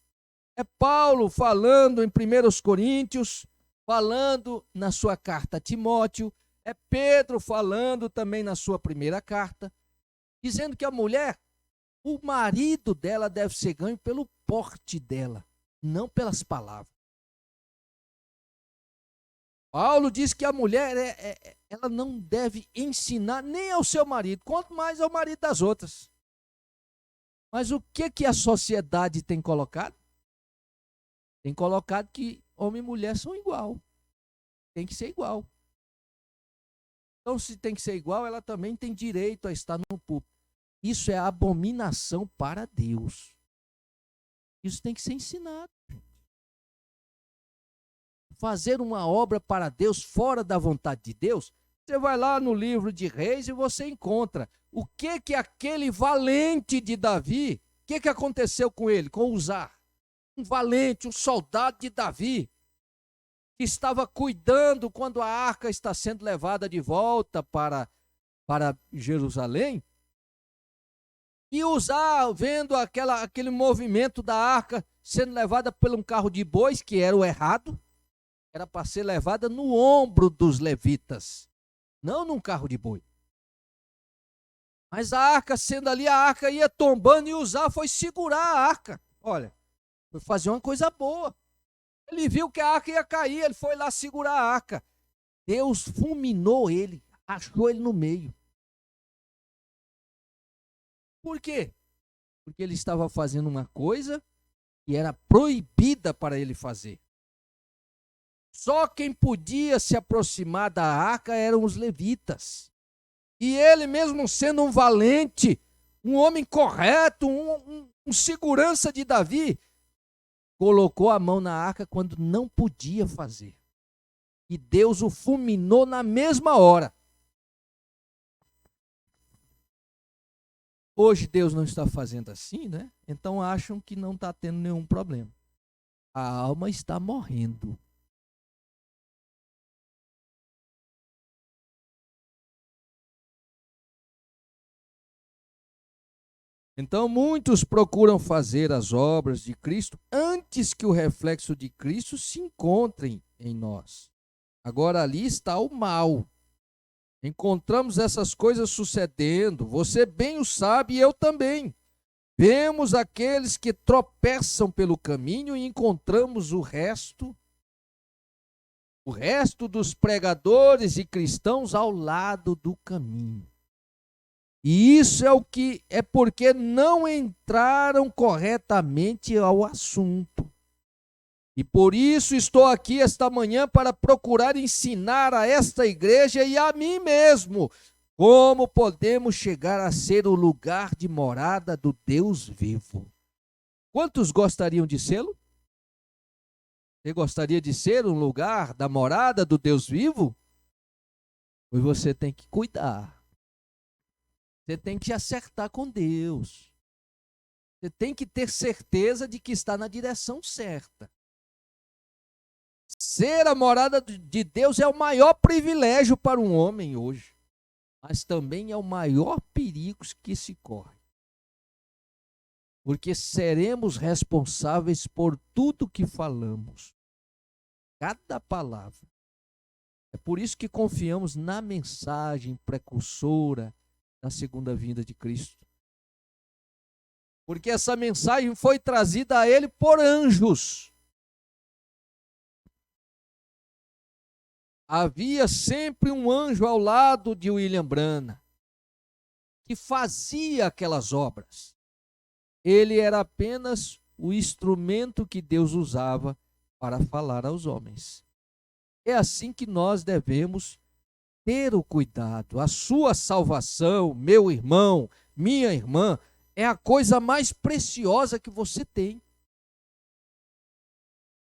É Paulo falando em 1 Coríntios, falando na sua carta a Timóteo, é Pedro falando também na sua primeira carta, dizendo que a mulher, o marido dela deve ser ganho pelo porte dela, não pelas palavras. Paulo diz que a mulher ela não deve ensinar nem ao seu marido, quanto mais ao marido das outras. Mas o que a sociedade tem colocado? Tem colocado que homem e mulher são igual. Tem que ser igual. Então, se tem que ser igual, ela também tem direito a estar no púlpito. Isso é abominação para Deus. Isso tem que ser ensinado. Fazer uma obra para Deus fora da vontade de Deus, você vai lá no livro de Reis e você encontra o que aquele valente de Davi, o que aconteceu com ele, com Uzá? Um valente, um soldado de Davi, que estava cuidando quando a arca está sendo levada de volta para Jerusalém. E Uzá, vendo aquele movimento da arca sendo levada por um carro de bois, que era o errado, era para ser levada no ombro dos levitas, não num carro de boi. Mas a arca, sendo ali, a arca ia tombando e Uzá foi segurar a arca. Olha, foi fazer uma coisa boa. Ele viu que a arca ia cair, ele foi lá segurar a arca. Deus fulminou ele, achou ele no meio. Por quê? Porque ele estava fazendo uma coisa que era proibida para ele fazer. Só quem podia se aproximar da arca eram os levitas. E ele, mesmo sendo um valente, um homem correto, um segurança de Davi, colocou a mão na arca quando não podia fazer. E Deus o fulminou na mesma hora. Hoje Deus não está fazendo assim, né? Então acham que não está tendo nenhum problema. A alma está morrendo. Então muitos procuram fazer as obras de Cristo antes que o reflexo de Cristo se encontre em nós. Agora ali está o mal. Encontramos essas coisas sucedendo, você bem o sabe e eu também. Vemos aqueles que tropeçam pelo caminho e encontramos o resto dos pregadores e cristãos ao lado do caminho. E isso é porque não entraram corretamente ao assunto. E por isso estou aqui esta manhã para procurar ensinar a esta igreja e a mim mesmo como podemos chegar a ser o lugar de morada do Deus vivo. Quantos gostariam de ser? Você gostaria de ser um lugar da morada do Deus vivo? Pois você tem que cuidar. Você tem que acertar com Deus. Você tem que ter certeza de que está na direção certa. Ser a morada de Deus é o maior privilégio para um homem hoje, mas também é o maior perigo que se corre. Porque seremos responsáveis por tudo que falamos. Cada palavra. É por isso que confiamos na mensagem precursora da segunda vinda de Cristo. Porque essa mensagem foi trazida a ele por anjos. Havia sempre um anjo ao lado de William Branham, que fazia aquelas obras. Ele era apenas o instrumento que Deus usava para falar aos homens. É assim que nós devemos ter o cuidado. A sua salvação, meu irmão, minha irmã, é a coisa mais preciosa que você tem.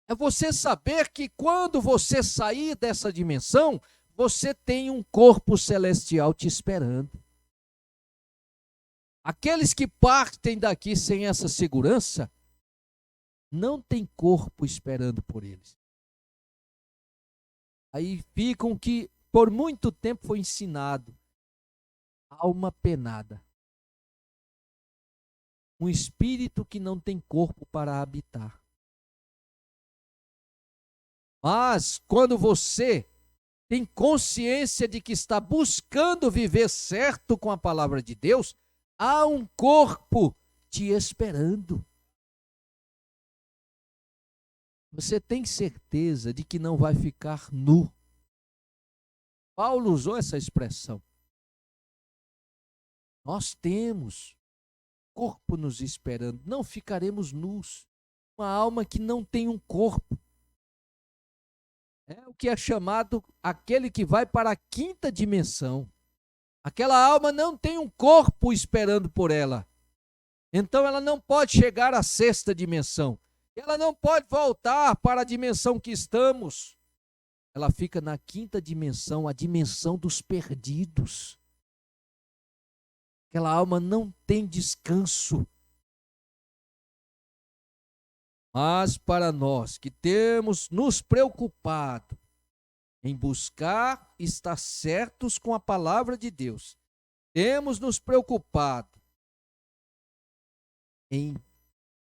É você saber que quando você sair dessa dimensão, você tem um corpo celestial te esperando. Aqueles que partem daqui sem essa segurança, não tem corpo esperando por eles. Aí ficam que por muito tempo foi ensinado, alma penada. Um espírito que não tem corpo para habitar. Mas quando você tem consciência de que está buscando viver certo com a palavra de Deus, há um corpo te esperando. Você tem certeza de que não vai ficar nu. Paulo usou essa expressão. Nós temos corpo nos esperando, não ficaremos nus. Uma alma que não tem um corpo. É o que é chamado aquele que vai para a quinta dimensão. Aquela alma não tem um corpo esperando por ela. Então ela não pode chegar à sexta dimensão. Ela não pode voltar para a dimensão que estamos. Ela fica na quinta dimensão, a dimensão dos perdidos. Aquela alma não tem descanso. Mas para nós que temos nos preocupado em buscar estar certos com a palavra de Deus, temos nos preocupado em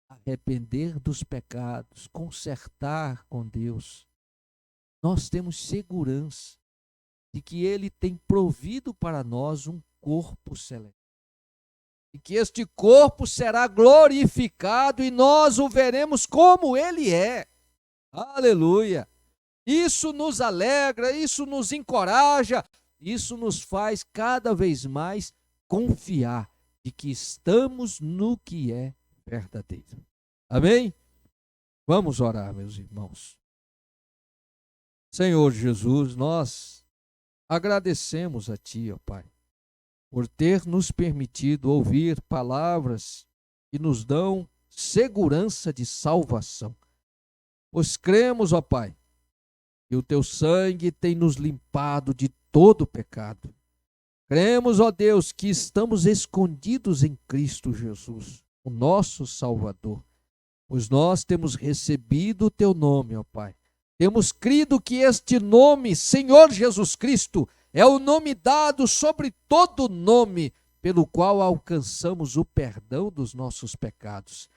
arrepender dos pecados, consertar com Deus, nós temos segurança de que Ele tem provido para nós um corpo celeste. E que este corpo será glorificado e nós o veremos como ele é. Aleluia! Isso nos alegra, isso nos encoraja, isso nos faz cada vez mais confiar de que estamos no que é verdadeiro. Amém? Vamos orar, meus irmãos. Senhor Jesus, nós agradecemos a Ti, ó Pai, por ter nos permitido ouvir palavras que nos dão segurança de salvação. pois cremos, ó Pai, que o teu sangue tem nos limpado de todo pecado. Cremos, ó Deus, que estamos escondidos em Cristo Jesus, o nosso Salvador, pois nós temos recebido o teu nome, ó Pai. Temos crido que este nome, Senhor Jesus Cristo, é o nome dado sobre todo nome, pelo qual alcançamos o perdão dos nossos pecados.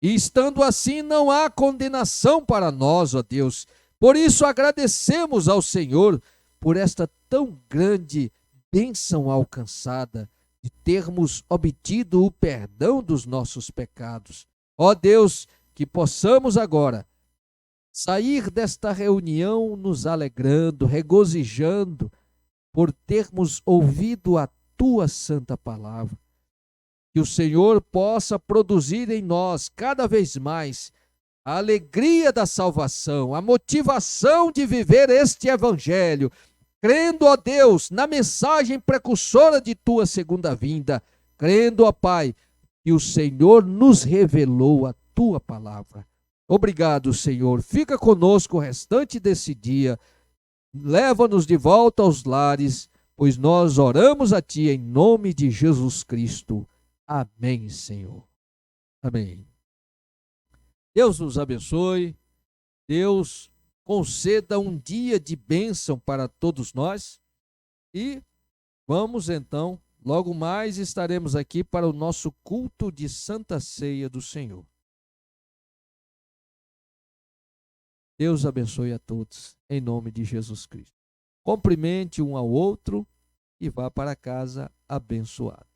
E estando assim, não há condenação para nós, ó Deus. Por isso agradecemos ao Senhor por esta tão grande bênção alcançada, de termos obtido o perdão dos nossos pecados. Ó Deus, que possamos agora sair desta reunião nos alegrando, regozijando, por termos ouvido a tua santa palavra. Que o Senhor possa produzir em nós cada vez mais a alegria da salvação, a motivação de viver este evangelho, crendo, ó Deus, na mensagem precursora de tua segunda vinda, crendo, ó Pai, que o Senhor nos revelou a tua palavra. Obrigado, Senhor. Fica conosco o restante desse dia. Leva-nos de volta aos lares, pois nós oramos a Ti em nome de Jesus Cristo. Amém, Senhor. Amém. Deus nos abençoe. Deus conceda um dia de bênção para todos nós. E vamos então, logo mais estaremos aqui para o nosso culto de Santa Ceia do Senhor. Deus abençoe a todos, em nome de Jesus Cristo. Cumprimente um ao outro e vá para casa abençoado.